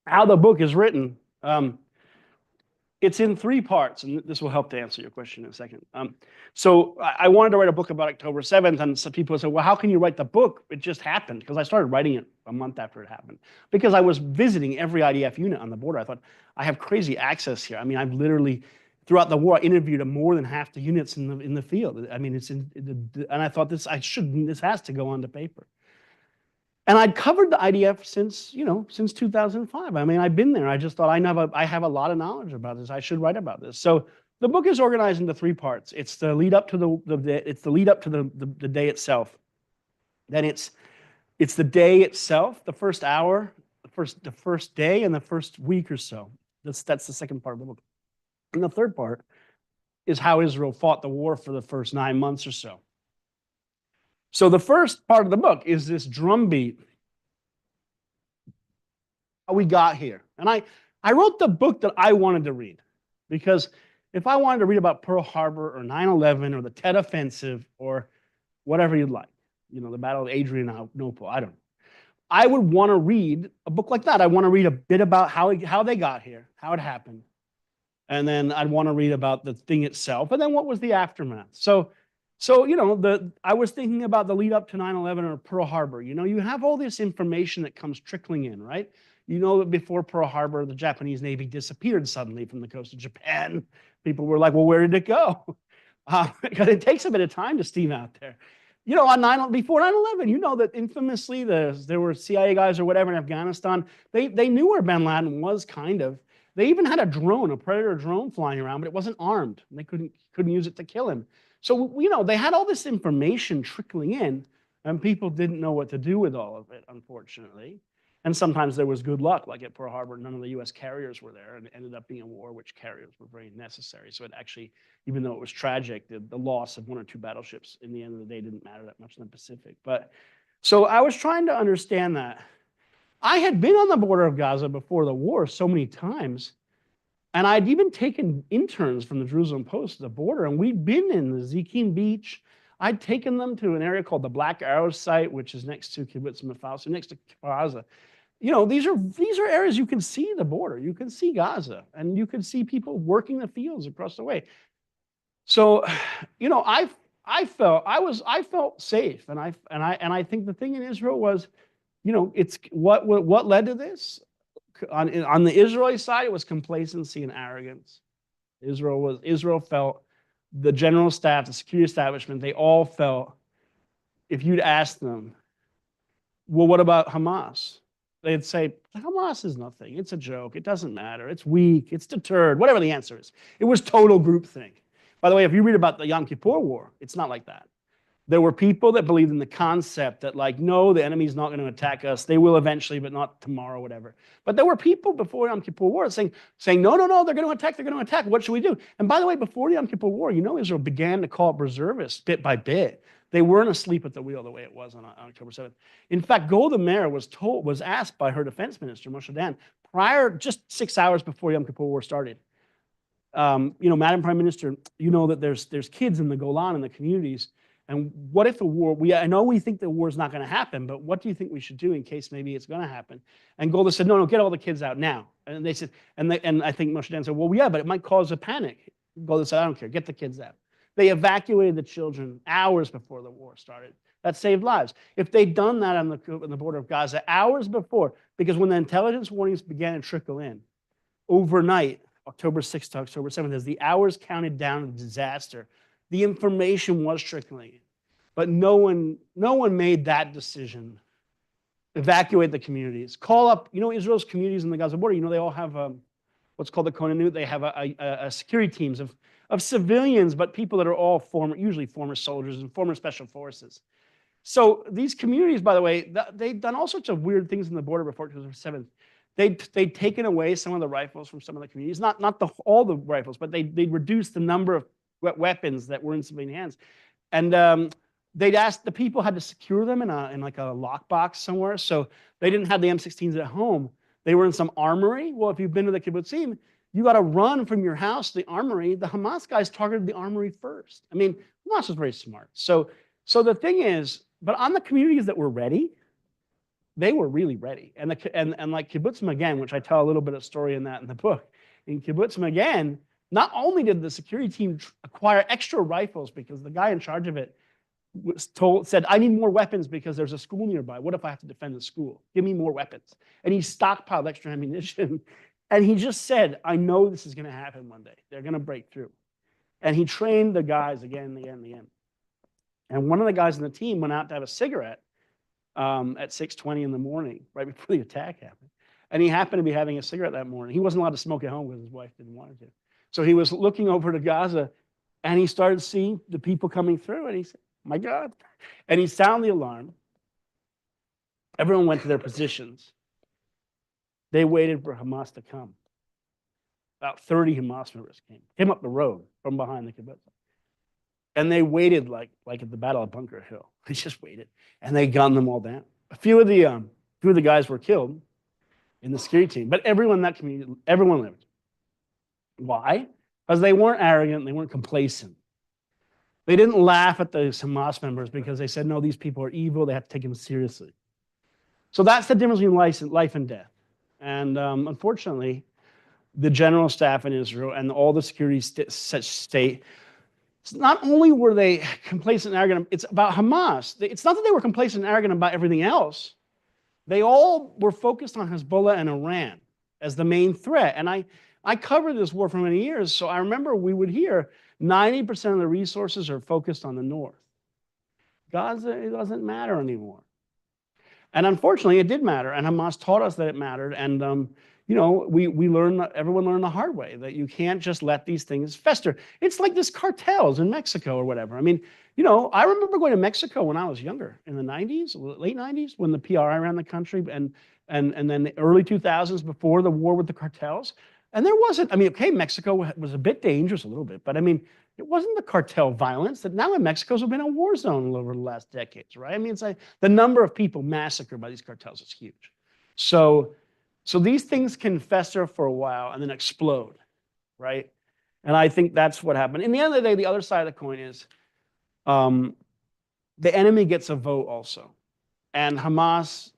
how the book is written, it's in 3 parts, and this will help to answer your question in a second. So I wanted to write a book about October 7th, and some people said, well, how can you write the book? It just happened, because I started writing it a month after it happened, because I was visiting every IDF unit on the border. I thought, I have crazy access here. I mean, I've literally, throughout the war, I interviewed more than half the units in the field. I mean, and I thought this has to go onto paper. And I'd covered the IDF since 2005. I mean, I've been there. I just thought I have a lot of knowledge about this. I should write about this. So the book is organized into 3 parts. It's the lead up to the day itself. Then it's the day itself, the first hour, the first day, and the first week or so. That's the second part of the book. And the third part is how Israel fought the war for the first 9 months or so. So the first part of the book is this drumbeat, how we got here. And I wrote the book that I wanted to read, because if I wanted to read about Pearl Harbor or 9/11 or the Tet Offensive or whatever you'd like, the Battle of Adrianople, I don't know, I would want to read a book like that. I want to read a bit about how they got here, how it happened, and then I'd want to read about the thing itself, and then what was the aftermath. So I was thinking about the lead up to 9/11 or Pearl Harbor. You have all this information that comes trickling in, right? That before Pearl Harbor, the Japanese Navy disappeared suddenly from the coast of Japan. People were like, well, where did it go? Because it takes a bit of time to steam out there. Before 9/11, that infamously there were CIA guys or whatever in Afghanistan. They knew where bin Laden was, kind of. They even had a Predator drone flying around, but it wasn't armed. And they couldn't use it to kill him. So, they had all this information trickling in, and people didn't know what to do with all of it, unfortunately. And sometimes there was good luck, like at Pearl Harbor, none of the US carriers were there, and it ended up being a war which carriers were very necessary. So it actually, even though it was tragic, the loss of 1 or 2 battleships in the end of the day didn't matter that much in the Pacific. But so I was trying to understand that. I had been on the border of Gaza before the war so many times, and I'd even taken interns from the Jerusalem Post to the border, and we'd been in the Zikim Beach. I'd taken them to an area called the Black Arrow site, which is next to Kibbutz Mefalsim, next to Gaza. These are areas you can see the border. You can see Gaza, and you can see people working the fields across the way. So, I felt safe, and I think the thing in Israel was, it's what led to this. On the Israeli side, it was complacency and arrogance. Israel felt, the general staff, the security establishment, they all felt, if you'd ask them, well, what about Hamas? They'd say, Hamas is nothing. It's a joke. It doesn't matter. It's weak. It's deterred. Whatever the answer is. It was total groupthink. By the way, if you read about the Yom Kippur War, it's not like that. There were people that believed in the concept that, like, no, the enemy's not going to attack us. They will eventually, but not tomorrow, whatever. But there were people before Yom Kippur War saying, no, they're going to attack. They're going to attack. What should we do? And by the way, before the Yom Kippur War, Israel began to call up reservists bit by bit. They weren't asleep at the wheel the way it was on October 7th. In fact, Golda Meir was asked by her defense minister, Moshe Dan, just 6 hours before Yom Kippur War started. Madam Prime Minister, that there's kids in the Golan and the communities. And what if the war, I know we think the war is not going to happen, but what do you think we should do in case maybe it's going to happen? And Golda said, no, get all the kids out now. And they said, and I think Moshe Dan said, well, yeah, but it might cause a panic. Golda said, I don't care, get the kids out. They evacuated the children hours before the war started. That saved lives. If they'd done that on the border of Gaza hours before, because when the intelligence warnings began to trickle in, overnight, October 6th to October 7th, as the hours counted down to the disaster, the information was trickling in. But no one made that decision. Evacuate the communities. Call up, Israel's communities in the Gaza border, they all have what's called the Konanut. They have a security teams of civilians, but people that are all usually former soldiers and former special forces. So these communities, by the way, they'd done all sorts of weird things in the border before October 7th. They'd taken away some of the rifles from some of the communities, not all the rifles, but they'd reduced the number of weapons that were in civilian hands. And they'd asked, the people had to secure them in like a lockbox somewhere. So they didn't have the M16s at home. They were in some armory. Well, if you've been to the kibbutzim, you got to run from your house to the armory. The Hamas guys targeted the armory first. I mean, Hamas was very smart. So the thing is, but on the communities that were ready, they were really ready. And like Kibbutz Magen, which I tell a little bit of story in the book. In Kibbutz Magen, not only did the security team acquire extra rifles because the guy in charge of it said, I need more weapons because there's a school nearby. What if I have to defend the school? Give me more weapons. And he stockpiled extra ammunition. And he just said, I know this is going to happen one day. They're going to break through. And he trained the guys again and again and again. And one of the guys in the team went out to have a cigarette at 6:20 in the morning, right before the attack happened. And he happened to be having a cigarette that morning. He wasn't allowed to smoke at home because his wife didn't want him to. So he was looking over to Gaza, and he started seeing the people coming through, and he said, my God. And he sounded the alarm. Everyone went to their positions. They waited for Hamas to come. About 30 Hamas members came up the road from behind the kibbutz. And they waited like at the Battle of Bunker Hill. They just waited, and they gunned them all down. A few of the guys were killed in the security team, but everyone in that community, everyone lived. Why? Because they weren't arrogant, they weren't complacent. They didn't laugh at the Hamas members because they said, no, these people are evil, they have to take them seriously. So that's the difference between life and death. And unfortunately, the general staff in Israel and all the security state, not only were they complacent and arrogant, it's about Hamas. It's not that they were complacent and arrogant about everything else. They all were focused on Hezbollah and Iran as the main threat. And I covered this war for many years, so I remember we would hear 90% of the resources are focused on the north. Gaza, it doesn't matter anymore. And unfortunately, it did matter, and Hamas taught us that it mattered. And everyone learned the hard way that you can't just let these things fester. It's like this cartels in Mexico or whatever. I mean, I remember going to Mexico when I was younger, in the 90s, late 90s, when the PRI ran the country, and then the early 2000s before the war with the cartels. And there wasn't, Mexico was a bit dangerous, a little bit, but it wasn't the cartel violence that now in Mexico's been a war zone over the last decades, right? It's like the number of people massacred by these cartels is huge. So these things can fester for a while and then explode, right? And I think that's what happened. In the end of the day, the other side of the coin is the enemy gets a vote also. And Hamas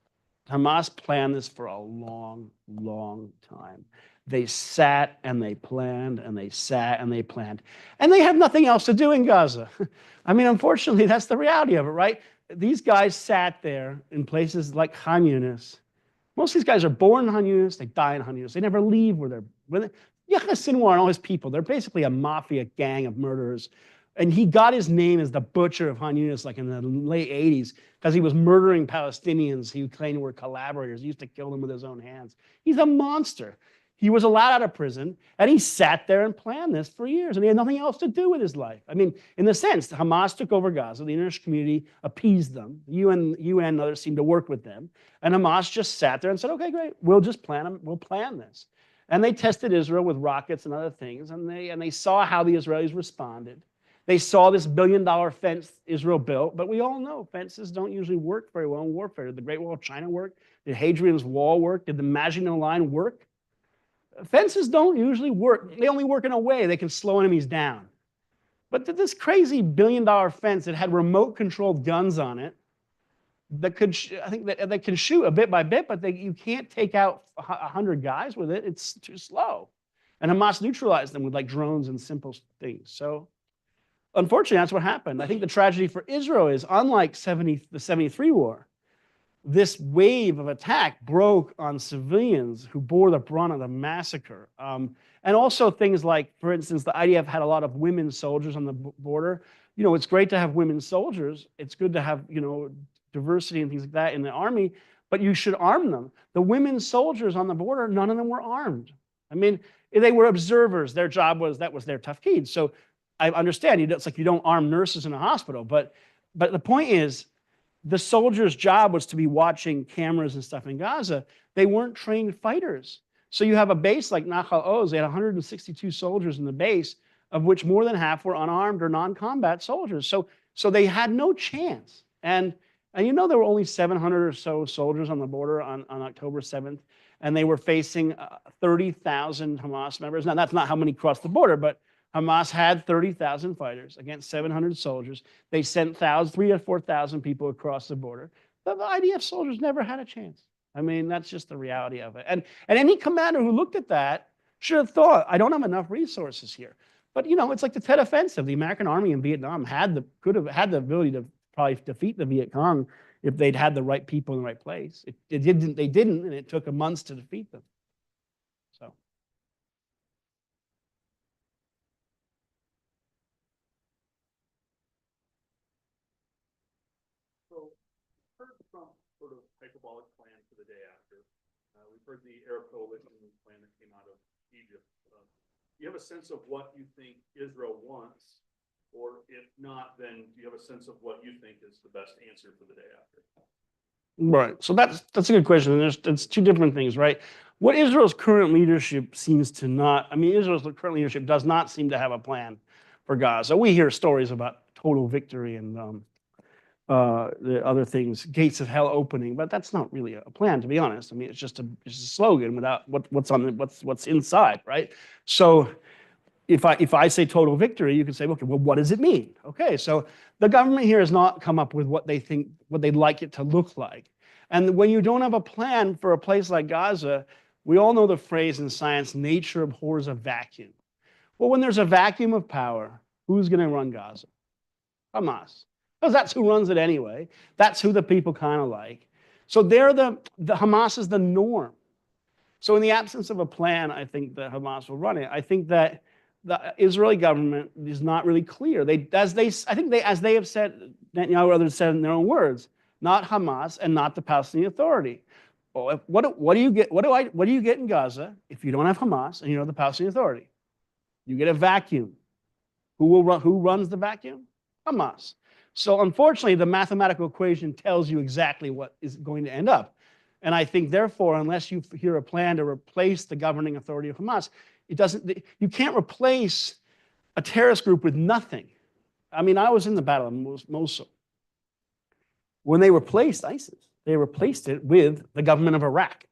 planned this for a long, long time. They sat and they planned and they sat and they planned. And they have nothing else to do in Gaza. Unfortunately, that's the reality of it, right? These guys sat there in places like Khan Yunis. Most of these guys are born in Khan Yunis, they die in Khan Yunis. They never leave where they're. Yahya Sinwar and all his people, they're basically a mafia gang of murderers. And he got his name as the butcher of Khan Yunis like in the late 80s because he was murdering Palestinians he claimed were collaborators. He used to kill them with his own hands. He's a monster. He was allowed out of prison, and he sat there and planned this for years, and he had nothing else to do with his life. I mean, in the sense, Hamas took over Gaza, the international community appeased them, UN and others seemed to work with them, and Hamas just sat there and said, okay, great, we'll just we'll plan this. And they tested Israel with rockets and other things, and they saw how the Israelis responded. They saw this billion-dollar fence Israel built, but we all know fences don't usually work very well in warfare. Did the Great Wall of China work? Did Hadrian's Wall work? Did the Maginot Line work? Fences don't usually work. They only work in a way they can slow enemies down. But this crazy billion-dollar fence that had remote-controlled guns on it that could, I think that can shoot a bit by bit, but you can't take out 100 guys with it. It's too slow. And Hamas neutralized them with like drones and simple things. So unfortunately, that's what happened. I think the tragedy for Israel is, unlike the 73 war, this wave of attack broke on civilians who bore the brunt of the massacre. And also things like, for instance, the IDF had a lot of women soldiers on the border. You know, it's great to have women soldiers. It's good to have, you know, diversity and things like that in the army, but you should arm them. The women soldiers on the border, none of them were armed. I mean, they were observers. Their job was, that was their tafkid. So I understand, it's like you don't arm nurses in a hospital, but the point is, the soldiers' job was to be watching cameras and stuff in Gaza. They weren't trained fighters. So you have a base like Nahal Oz, they had 162 soldiers in the base, of which more than half were unarmed or non-combat soldiers. So they had no chance. And you know, there were only 700 or so soldiers on the border on October 7th, and they were facing 30,000 Hamas members. Now, that's not how many crossed the border, but Hamas had 30,000 fighters against 700 soldiers. They sent 3,000 or 4,000 people across the border. The IDF soldiers never had a chance. I mean, that's just the reality of it. And any commander who looked at that should have thought, I don't have enough resources here. But, you know, it's like the Tet Offensive. The American Army in Vietnam could have had the ability to probably defeat the Viet Cong if they'd had the right people in the right place. They didn't, and it took months to defeat them. So. So, we've heard Trump's sort of hyperbolic plan for the day after. We've heard the Arab coalition plan that came out of Egypt. Do you have a sense of what you think Israel wants? Or if not, then do you have a sense of what you think is the best answer for the day after? Right. So that's a good question. And it's two different things, right? What Israel's current leadership seems to not, I mean, Israel's current leadership does not seem to have a plan for Gaza. We hear stories about total victory and the other things, gates of hell opening, but that's not really a plan, to be honest. I mean, it's just a slogan without what's inside, right? So if I say total victory, you can say, okay, well, what does it mean? Okay, so the government here has not come up with what they'd like it to look like. And when you don't have a plan for a place like Gaza, we all know the phrase in science, nature abhors a vacuum. Well, when there's a vacuum of power, who's going to run Gaza? Hamas. Because that's who runs it anyway. That's who the people kind of like. So the Hamas is the norm. So in the absence of a plan, I think that Hamas will run it. I think that the Israeli government is not really clear. As they have said, Netanyahu or others said in their own words, not Hamas and not the Palestinian Authority. Well, what do you get in Gaza if you don't have Hamas and you don't have the Palestinian Authority? You get a vacuum. Who runs the vacuum? Hamas. So unfortunately, the mathematical equation tells you exactly what is going to end up. And I think, therefore, unless you hear a plan to replace the governing authority of Hamas, you can't replace a terrorist group with nothing. I mean, I was in the Battle of Mosul. When they replaced ISIS, they replaced it with the government of Iraq.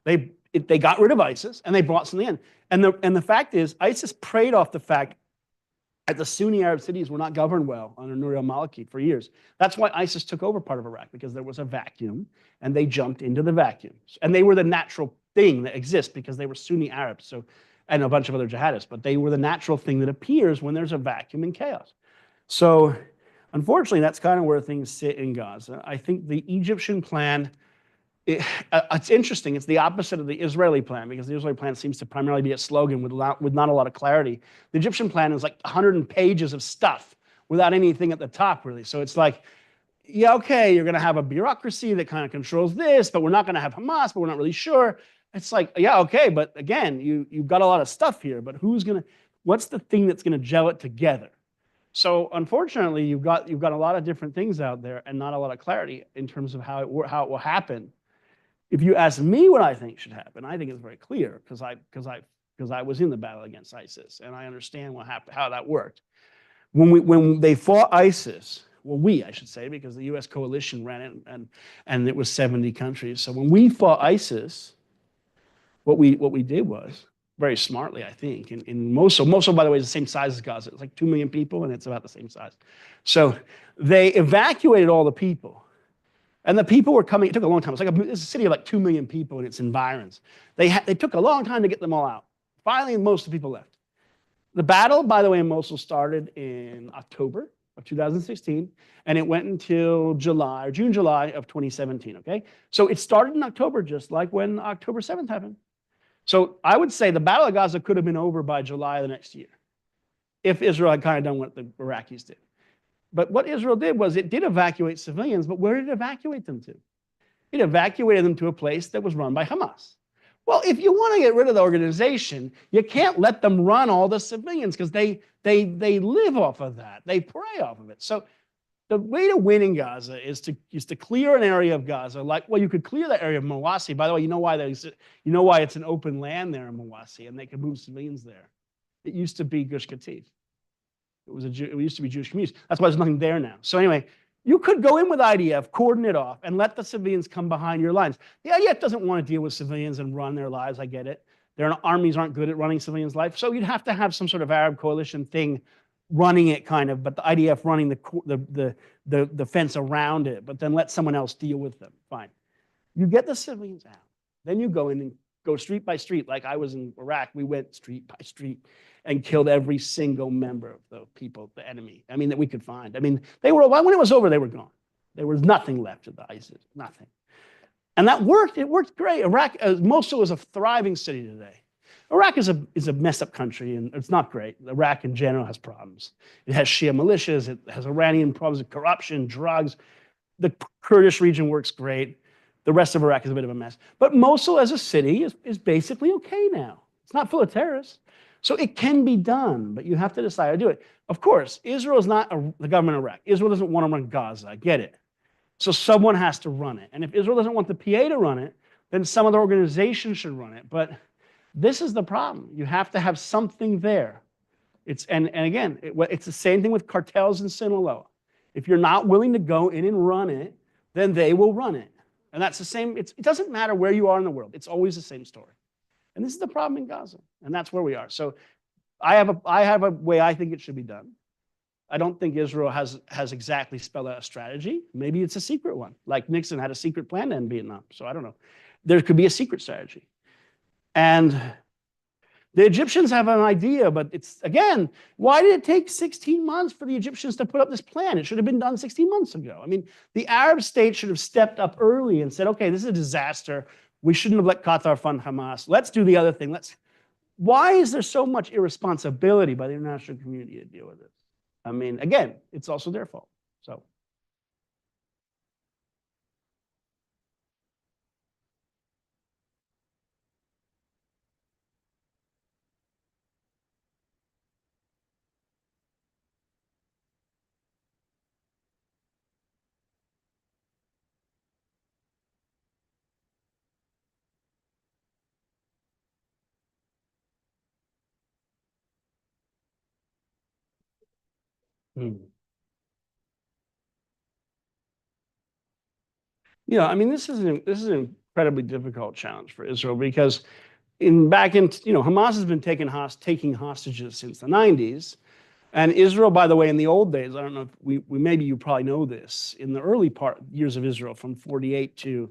They got rid of ISIS and they brought something in. And the fact is, ISIS preyed off the fact that the Sunni Arab cities were not governed well under Nur al-Maliki for years. That's why ISIS took over part of Iraq, because there was a vacuum and they jumped into the vacuum. And they were the natural thing that exists because they were Sunni Arabs. So, and a bunch of other jihadists, but they were the natural thing that appears when there's a vacuum and chaos. So unfortunately, that's kind of where things sit in Gaza. I think the Egyptian plan, it's interesting. It's the opposite of the Israeli plan, because the Israeli plan seems to primarily be a slogan with not a lot of clarity. The Egyptian plan is like 100 pages of stuff without anything at the top, really. So it's like, yeah, okay, you're going to have a bureaucracy that kind of controls this, but we're not going to have Hamas, but we're not really sure. It's like, yeah, okay, but again, you've got a lot of stuff here, but what's the thing that's gonna gel it together? So unfortunately, you've got a lot of different things out there and not a lot of clarity in terms of how it will happen. If you ask me what I think should happen, I think it's very clear because I was in the battle against ISIS and I understand how that worked. When they fought ISIS, well, I should say, because the U.S. coalition ran it and it was 70 countries. So when we fought ISIS, what we did was very smartly, I think. In Mosul, by the way, is the same size as Gaza. It's like 2 million people, and it's about the same size. So they evacuated all the people, and the people were coming. It took a long time. It's a city of like 2 million people and its environs. They took a long time to get them all out. Finally, most of the people left. The battle, by the way, in Mosul started in October of 2016, and it went until June, July of 2017. Okay, so it started in October, just like when October 7th happened. So I would say the Battle of Gaza could have been over by July of the next year if Israel had kind of done what the Iraqis did. But what Israel did was it did evacuate civilians, but where did it evacuate them to? It evacuated them to a place that was run by Hamas. Well, if you want to get rid of the organization, you can't let them run all the civilians because they live off of that. They prey off of it. So the way to win in Gaza is to clear an area of Gaza. You could clear that area of Mawasi. By the way, you know why it's an open land there in Mawasi, and they can move civilians there. It used to be Gush Katif. It used to be Jewish communities. That's why there's nothing there now. So anyway, you could go in with IDF, cordon it off, and let the civilians come behind your lines. The IDF doesn't want to deal with civilians and run their lives. I get it. Their armies aren't good at running civilians' life, so you'd have to have some sort of Arab coalition thing running it, kind of, but the IDF running the fence around it, but then let someone else deal with them. Fine. You get the civilians out. Then you go in and go street by street. Like I was in Iraq, we went street by street and killed every single member of the people, the enemy, that we could find. When it was over, they were gone. There was nothing left of the ISIS, nothing. And that worked. It worked great. Mosul is a thriving city today. Iraq is a messed up country, and it's not great. Iraq in general has problems. It has Shia militias. It has Iranian problems with corruption, drugs. The Kurdish region works great. The rest of Iraq is a bit of a mess. But Mosul as a city is basically okay now. It's not full of terrorists. So it can be done, but you have to decide to do it. Of course, Israel is not the government of Iraq. Israel doesn't want to run Gaza. I get it. So someone has to run it. And if Israel doesn't want the PA to run it, then some other organization should run it. But this is the problem. You have to have something there. Again, it's the same thing with cartels in Sinaloa. If you're not willing to go in and run it, then they will run it. And that's the same. It doesn't matter where you are in the world. It's always the same story. And this is the problem in Gaza. And that's where we are. So I have a way I think it should be done. I don't think Israel has exactly spelled out a strategy. Maybe it's a secret one, like Nixon had a secret plan to end Vietnam. So I don't know. There could be a secret strategy. And the Egyptians have an idea, but again, why did it take 16 months for the Egyptians to put up this plan? It should have been done 16 months ago. The Arab states should have stepped up early and said, okay, this is a disaster. We shouldn't have let Qatar fund Hamas. Let's do the other thing. Why is there so much irresponsibility by the international community to deal with this? Again, it's also their fault. So. Yeah, this is an incredibly difficult challenge for Israel because Hamas has been taking hostages since the 90s. And Israel, by the way, in the old days, I don't know if maybe you probably know this, in the early years of Israel from 48 to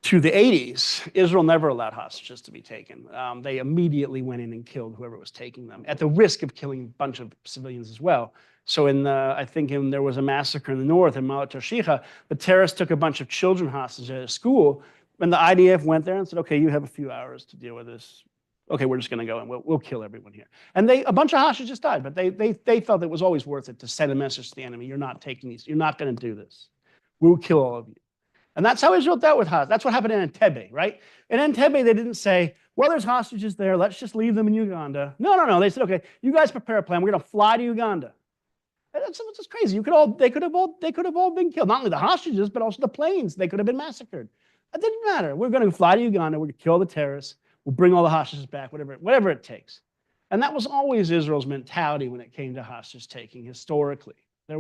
the 80s, Israel never allowed hostages to be taken. They immediately went in and killed whoever was taking them, at the risk of killing a bunch of civilians as well. So there was a massacre in the north, in Maalat Tarshiha, the terrorists took a bunch of children hostage at a school, and the IDF went there and said, okay, you have a few hours to deal with this. Okay, we're just going to go and we'll kill everyone here. And a bunch of hostages died, but they felt it was always worth it to send a message to the enemy, you're not taking these, you're not going to do this. We'll kill all of you. And that's how Israel dealt with hostages. That's what happened in Entebbe, right? In Entebbe, they didn't say, well, there's hostages there. Let's just leave them in Uganda. No. They said, okay, you guys prepare a plan. We're going to fly to Uganda. And that's just crazy. They could have all been killed. Not only the hostages, but also the planes. They could have been massacred. It didn't matter. We're going to fly to Uganda. We're going to kill the terrorists. We'll bring all the hostages back, whatever it takes. And that was always Israel's mentality when it came to hostage taking historically. The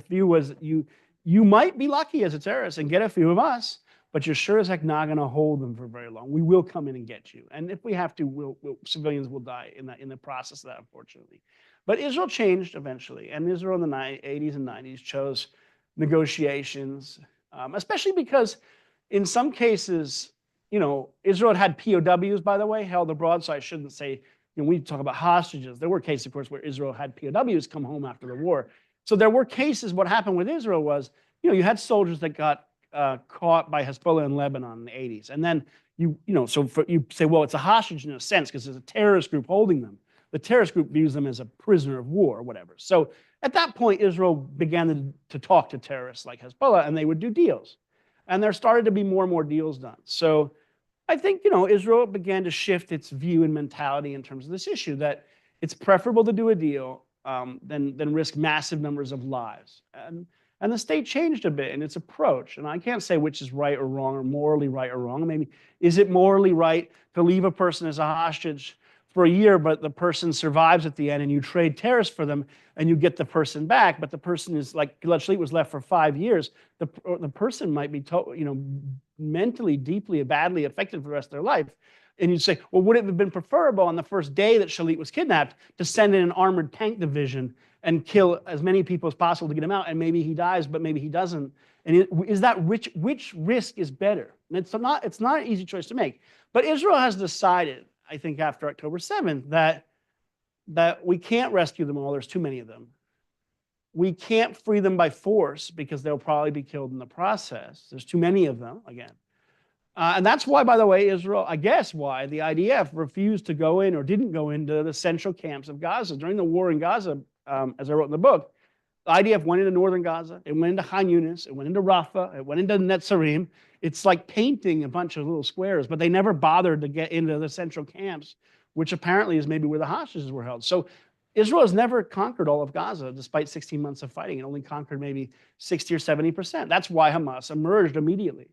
view was that you might be lucky as a terrorist and get a few of us, but you're sure as heck not going to hold them for very long. We will come in and get you. And if we have to, civilians will die in the process of that, unfortunately. But Israel changed eventually. And Israel in the 80s and 90s chose negotiations, especially because in some cases, Israel had POWs, by the way, held abroad. So I shouldn't say, we talk about hostages. There were cases, of course, where Israel had POWs come home after the war. So there were cases. What happened with Israel was, you had soldiers that got caught by Hezbollah in Lebanon in the 80s. And then you say, well, it's a hostage in a sense because there's a terrorist group holding them. The terrorist group views them as a prisoner of war or whatever. So at that point, Israel began to talk to terrorists like Hezbollah, and they would do deals. And there started to be more and more deals done. So I think, Israel began to shift its view and mentality in terms of this issue, that it's preferable to do a deal than risk massive numbers of lives. And the state changed a bit in its approach. And I can't say which is right or wrong, or morally right or wrong. Maybe, is it morally right to leave a person as a hostage for a year, but the person survives at the end and you trade terrorists for them and you get the person back, but the person is like, Gilad Shalit was left for 5 years. The person might be mentally, deeply, badly affected for the rest of their life. And you'd say, well, would it have been preferable on the first day that Shalit was kidnapped to send in an armored tank division and kill as many people as possible to get him out? And maybe he dies, but maybe he doesn't. And is that which risk is better? And it's not an easy choice to make. But Israel has decided, I think after October 7th, that we can't rescue them all. There's too many of them. We can't free them by force because they'll probably be killed in the process. There's too many of them, again. And that's why, by the way, Israel, I guess why the IDF refused to go in or didn't go into the central camps of Gaza. During the war in Gaza, as I wrote in the book, the IDF went into northern Gaza, it went into Khan Yunis, it went into Rafah, it went into Netzarim. It's like painting a bunch of little squares, but they never bothered to get into the central camps, which apparently is maybe where the hostages were held. So Israel has never conquered all of Gaza, despite 16 months of fighting. It only conquered maybe 60 or 70%. That's why Hamas emerged immediately.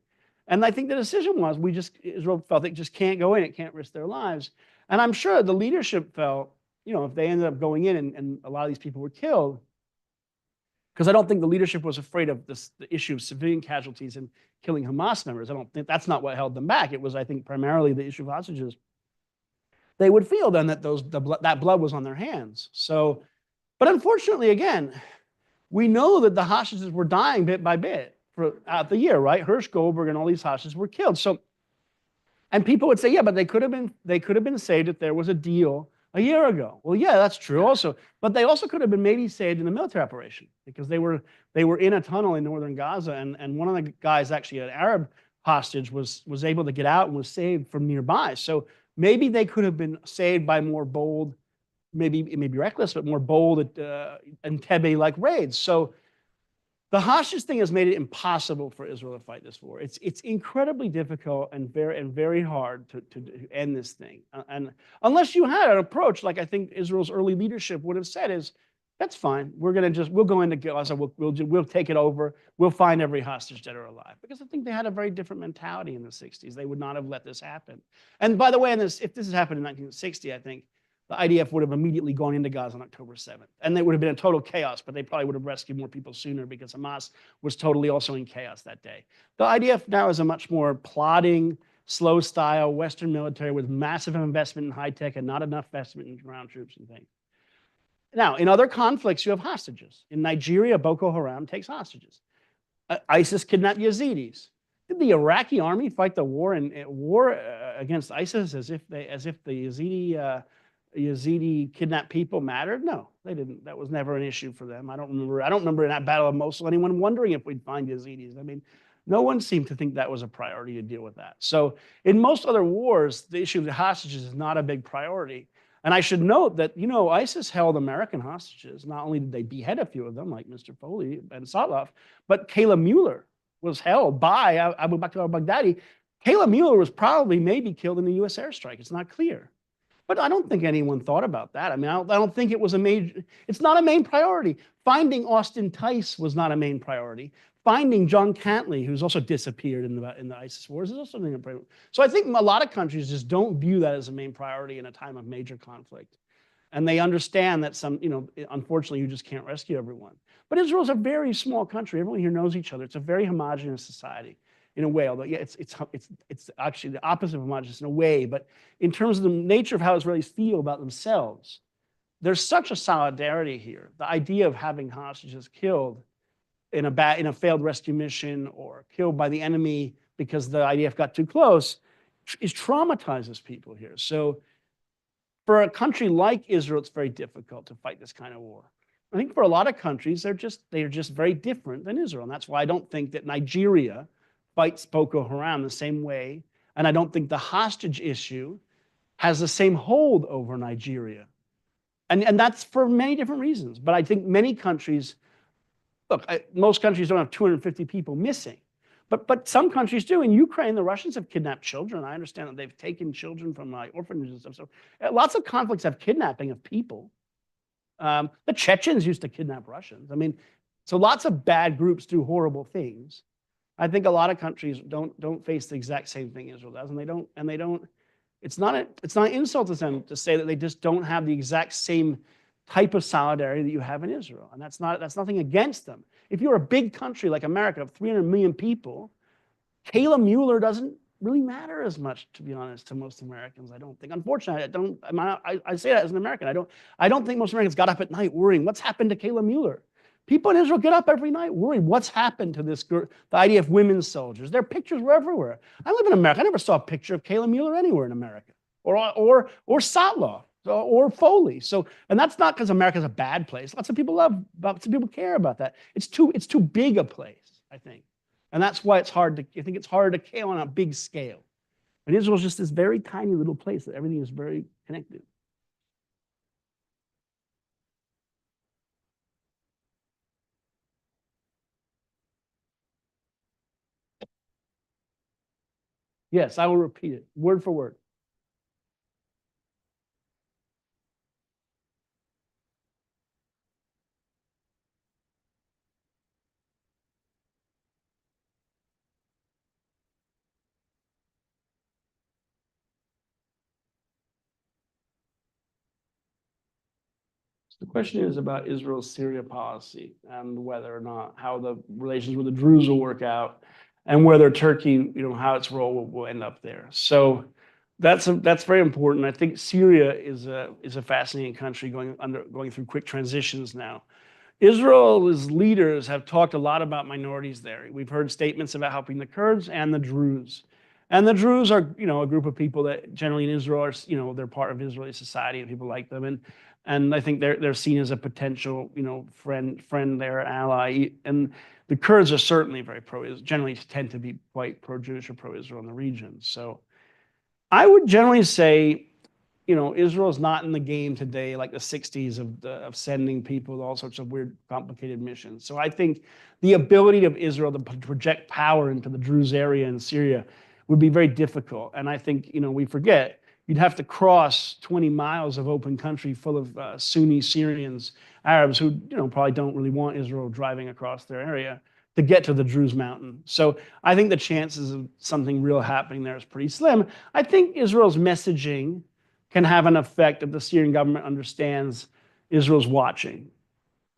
And I think the decision was, Israel felt they just can't go in, it can't risk their lives. And I'm sure the leadership felt, if they ended up going in and a lot of these people were killed, because I don't think the leadership was afraid of the issue of civilian casualties and killing Hamas members. I don't think that's not what held them back. It was, I think, primarily the issue of hostages. They would feel then that that blood was on their hands. So, but unfortunately, again, we know that the hostages were dying bit by bit throughout the year, right? Hirsch Goldberg and all these hostages were killed. So, and people would say, yeah, but they could have been saved if there was a deal a year ago. Well, yeah, that's true also. But they also could have been maybe saved in the military operation because they were in a tunnel in northern Gaza, and one of the guys, actually an Arab hostage, was able to get out and was saved from nearby. So maybe they could have been saved by more bold, maybe reckless, but more bold Entebbe-like raids. So the hostage thing has made it impossible for Israel to fight this war. It's incredibly difficult and very hard to end this thing. And unless you had an approach like I think Israel's early leadership would have said, is that's fine. We'll go into Gaza. We'll take it over. We'll find every hostage dead or alive. Because I think they had a very different mentality in the 60s. They would not have let this happen. And by the way, if this had happened in 1960, I think the IDF would have immediately gone into Gaza on October 7th. And they would have been in total chaos, but they probably would have rescued more people sooner because Hamas was totally also in chaos that day. The IDF now is a much more plodding, slow style Western military with massive investment in high tech and not enough investment in ground troops and things. Now, in other conflicts, you have hostages. In Nigeria, Boko Haram takes hostages. ISIS kidnapped Yazidis. Did the Iraqi army fight the war against ISIS as if the Yazidi kidnapped people mattered? No, they didn't. That was never an issue for them. I don't remember in that Battle of Mosul anyone wondering if we'd find Yazidis. I mean, no one seemed to think that was a priority to deal with that. So in most other wars, the issue of the hostages is not a big priority. And I should note that, ISIS held American hostages. Not only did they behead a few of them, like Mr. Foley and Sotloff, but Kayla Mueller was held by Abu Bakr al-Baghdadi. Kayla Mueller was probably maybe killed in a U.S. airstrike. It's not clear. But I don't think anyone thought about that. I mean, I don't think it was it's not a main priority. Finding Austin Tice was not a main priority. Finding John Cantley, who's also disappeared in the ISIS wars, is also not a priority. So I think a lot of countries just don't view that as a main priority in a time of major conflict. And they understand that unfortunately, you just can't rescue everyone. But Israel's a very small country. Everyone here knows each other. It's a very homogenous society in a way, although yeah, it's actually the opposite of homogenous in a way. But in terms of the nature of how Israelis feel about themselves, there's such a solidarity here. The idea of having hostages killed in a failed rescue mission or killed by the enemy because the IDF got too close traumatizes people here. So for a country like Israel, it's very difficult to fight this kind of war. I think for a lot of countries, they're just very different than Israel. And that's why I don't think that Nigeria fights Boko Haram the same way. And I don't think the hostage issue has the same hold over Nigeria. And that's for many different reasons. But I think many countries, look, most countries don't have 250 people missing. But some countries do. In Ukraine, the Russians have kidnapped children. I understand that they've taken children from orphanages and stuff. So lots of conflicts have kidnapping of people. The Chechens used to kidnap Russians. I mean, so lots of bad groups do horrible things. I think a lot of countries don't face the exact same thing Israel does, and they don't. It's not an insult to them to say that they just don't have the exact same type of solidarity that you have in Israel, and that's nothing against them. If you're a big country like America of 300 million people, Kayla Mueller doesn't really matter as much, to be honest, to most Americans. I don't think. Unfortunately, I say that as an American. I don't think most Americans got up at night worrying what's happened to Kayla Mueller. People in Israel get up every night worried what's happened to this girl, the idea of women's soldiers. Their pictures were everywhere. I live in America. I never saw a picture of Kayla Mueller anywhere in America, or Sotloff, or Foley. So, and that's not because America's a bad place. Lots of people care about that. It's too big a place, I think. And that's why I think it's hard to kill on a big scale. And Israel's just this very tiny little place that everything is very connected. Yes, I will repeat it, word for word. The question is about Israel's Syria policy and whether or not how the relations with the Druze will work out, and whether Turkey, how its role will end up there. So that's very important. I think Syria is a fascinating country going through quick transitions now. Israel's leaders have talked a lot about minorities there. We've heard statements about helping the Kurds and the Druze. And the Druze are, a group of people that generally in Israel are, they're part of Israeli society and people like them. And I think they're seen as a potential, friend there, ally. And the Kurds are certainly very pro-Israel, generally tend to be quite pro-Jewish or pro-Israel in the region. So I would generally say, Israel is not in the game today like the 60s of sending people to all sorts of weird, complicated missions. So I think the ability of Israel to project power into the Druze area in Syria would be very difficult. And I think, we forget, you'd have to cross 20 miles of open country full of Sunni Syrians, Arabs who, probably don't really want Israel driving across their area to get to the Druze mountain. So I think the chances of something real happening there is pretty slim. I think Israel's messaging can have an effect if the Syrian government understands Israel's watching.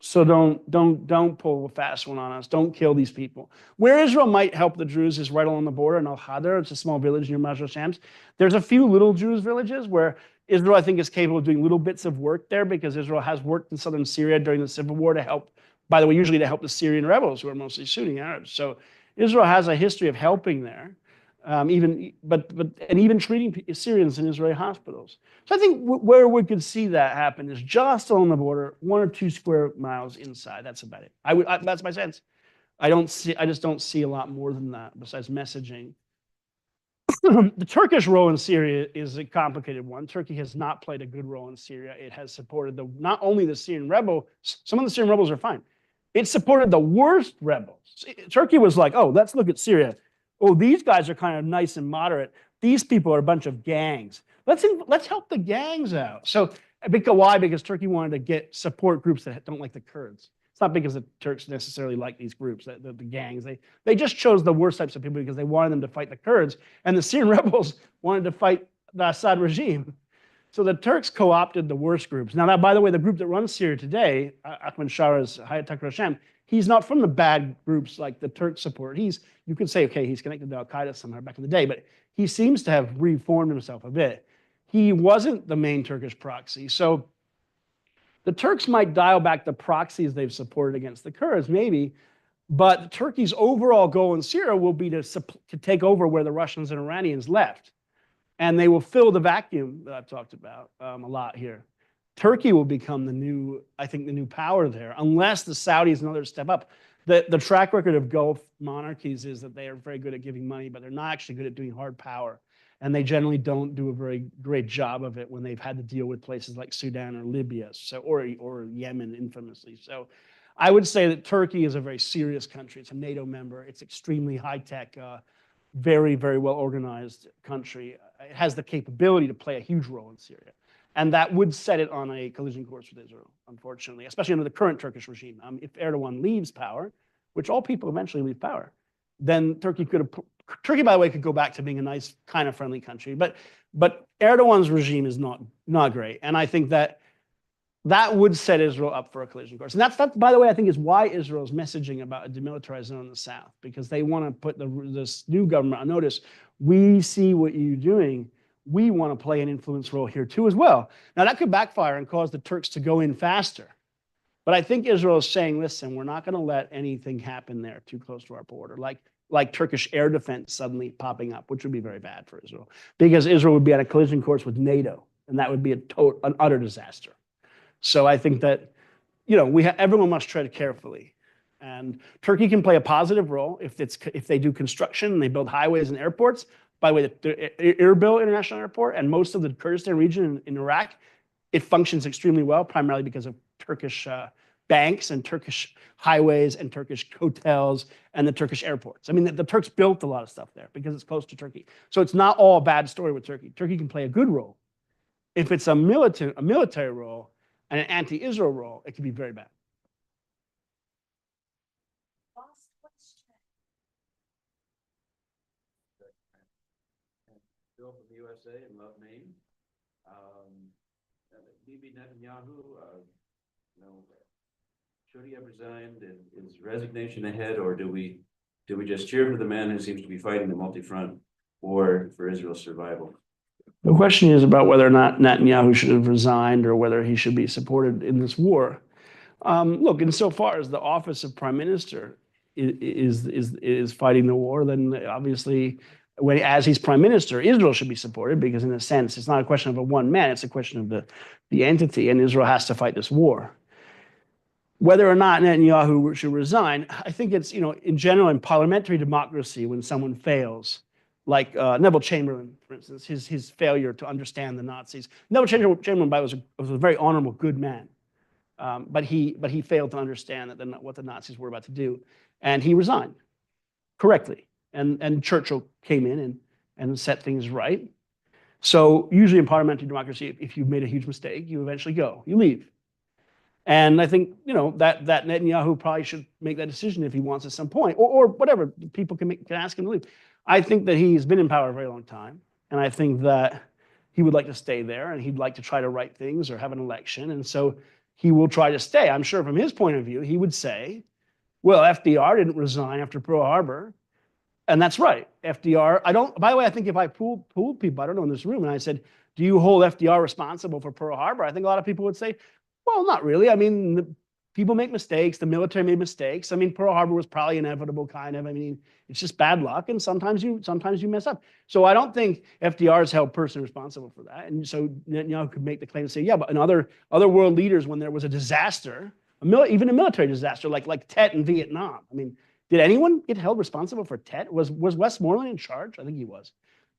So don't pull a fast one on us. Don't kill these people. Where Israel might help the Druze is right along the border in Al-Hadar. It's a small village near Major Shams. There's a few little Druze villages where Israel, I think, is capable of doing little bits of work there because Israel has worked in southern Syria during the civil war to help, by the way, usually to help the Syrian rebels who are mostly Sunni Arabs. So Israel has a history of helping there. Even treating Syrians in Israeli hospitals. So I think where we could see that happen is just along the border, 1 or 2 square miles inside. That's about it. That's my sense. I just don't see a lot more than that besides messaging. The Turkish role in Syria is a complicated one. Turkey has not played a good role in Syria. It has supported not only the Syrian rebel, some of the Syrian rebels are fine. It supported the worst rebels. Turkey was like, oh, let's look at Syria. Oh, these guys are kind of nice and moderate. These people are a bunch of gangs. Let's help the gangs out. So, why? Because Turkey wanted to get support groups that don't like the Kurds. It's not because the Turks necessarily like these groups, the gangs. They just chose the worst types of people because they wanted them to fight the Kurds, and the Syrian rebels wanted to fight the Assad regime. So the Turks co-opted the worst groups. Now, by the way, the group that runs Syria today, Ahmed Shara's Hayat Tahrir al-Sham, he's not from the bad groups like the Turks support. You could say, okay, he's connected to Al-Qaeda somewhere back in the day, but he seems to have reformed himself a bit. He wasn't the main Turkish proxy. So the Turks might dial back the proxies they've supported against the Kurds, maybe, but Turkey's overall goal in Syria will be to take over where the Russians and Iranians left. And they will fill the vacuum that I've talked about a lot here. Turkey will become the new power there, unless the Saudis and others step up. The track record of Gulf monarchies is that they are very good at giving money, but they're not actually good at doing hard power. And they generally don't do a very great job of it when they've had to deal with places like Sudan or Libya, or Yemen, infamously. So I would say that Turkey is a very serious country. It's a NATO member. It's extremely high-tech, very, very well-organized country. It has the capability to play a huge role in Syria. And that would set it on a collision course with Israel, unfortunately, especially under the current Turkish regime. If Erdogan leaves power, which all people eventually leave power, then Turkey, by the way, could go back to being a nice, kind of friendly country. But Erdogan's regime is not great. And I think that would set Israel up for a collision course. And that's by the way, I think is why Israel's messaging about a demilitarized zone in the south, because they want to put this new government on notice. We see what you're doing. We want to play an influence role here too as well. Now that could backfire and cause the Turks to go in faster. But I think Israel is saying, listen, we're not going to let anything happen there too close to our border, like Turkish air defense suddenly popping up, which would be very bad for Israel, because Israel would be at a collision course with NATO, and that would be an utter disaster. So I think that, everyone must tread carefully. And Turkey can play a positive role if they do construction and they build highways and airports. By the way, the Erbil International Airport and most of the Kurdistan region in Iraq, it functions extremely well, primarily because of Turkish banks and Turkish highways and Turkish hotels and the Turkish airports. I mean, the Turks built a lot of stuff there because it's close to Turkey. So it's not all a bad story with Turkey. Turkey can play a good role. If it's a military role and an anti-Israel role, it can be very bad. Last question. Bill from the USA in Love, Maine. Bibi Netanyahu, should he have resigned? Is resignation ahead, or do we just cheer for the man who seems to be fighting the multi-front war for Israel's survival? The question is about whether or not Netanyahu should have resigned or whether he should be supported in this war. Look, insofar as the office of prime minister is fighting the war, then obviously, as he's prime minister, Israel should be supported, because in a sense, it's not a question of a one man, it's a question of the entity, and Israel has to fight this war. Whether or not Netanyahu should resign, I think it's, in general, in parliamentary democracy, when someone fails, like Neville Chamberlain, for instance, his failure to understand the Nazis. Neville Chamberlain, by the way, was a very honorable, good man, but he failed to understand what the Nazis were about to do, and he resigned correctly. And Churchill came in and set things right. So usually in parliamentary democracy, if you've made a huge mistake, you eventually go, you leave. And I think, that Netanyahu probably should make that decision if he wants at some point, or whatever, people can ask him to leave. I think that he's been in power a very long time, and I think that he would like to stay there, and he'd like to try to right things or have an election, and so he will try to stay. I'm sure from his point of view, he would say, well, FDR didn't resign after Pearl Harbor, and that's right. FDR, by the way, I think if I pooled people, I don't know, in this room, and I said, do you hold FDR responsible for Pearl Harbor? I think a lot of people would say, well, not really. I mean, people make mistakes. The military made mistakes. I mean, Pearl Harbor was probably inevitable, kind of. I mean, it's just bad luck, and sometimes you mess up. So I don't think FDR is held personally responsible for that. And so Netanyahu could make the claim and say, yeah, but in other world leaders, when there was a disaster, even a military disaster, like Tet in Vietnam. I mean, did anyone get held responsible for Tet? Was Westmoreland in charge? I think he was.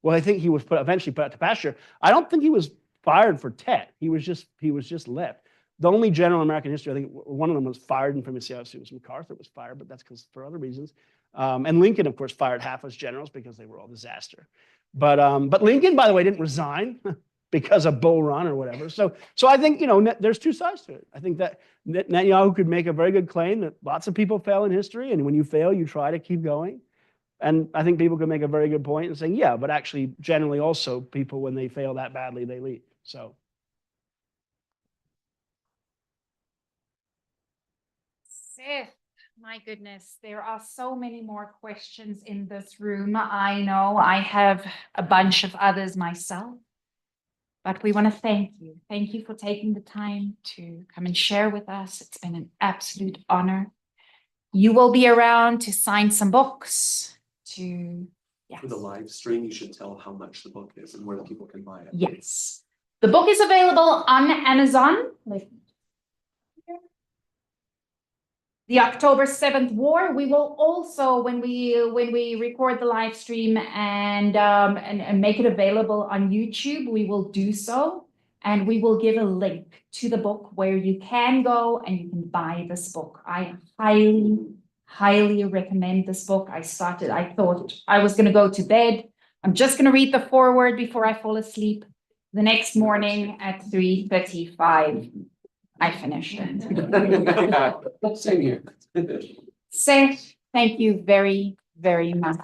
Well, I think he was eventually put out to pasture. I don't think he was fired for Tet. He was just left. The only general in American history, I think one of them was fired, and famously it was MacArthur was fired, but that's because for other reasons. And Lincoln, of course, fired half his generals because they were all disaster. But Lincoln, by the way, didn't resign because of Bull Run or whatever. So I think, there's two sides to it. I think that Netanyahu could make a very good claim that lots of people fail in history, and when you fail, you try to keep going. And I think people could make a very good point in saying, yeah, but actually, generally also, people, when they fail that badly, they leave. So. Seth, my goodness, there are so many more questions in this room. I know I have a bunch of others myself, but we want to thank you. Thank you for taking the time to come and share with us. It's been an absolute honor. You will be around to sign some books, For the live stream, you should tell how much the book is and where the people can buy it. Yes. The book is available on Amazon. The October 7th War. We will also, when we record the live stream and make it available on YouTube, we will do so, and we will give a link to the book where you can go and you can buy this book. I highly recommend this book. I thought I was going to go to bed. I'm just going to read the foreword before I fall asleep. The next morning at 3:35. I finished it. Same here. Seth, thank you very, very much.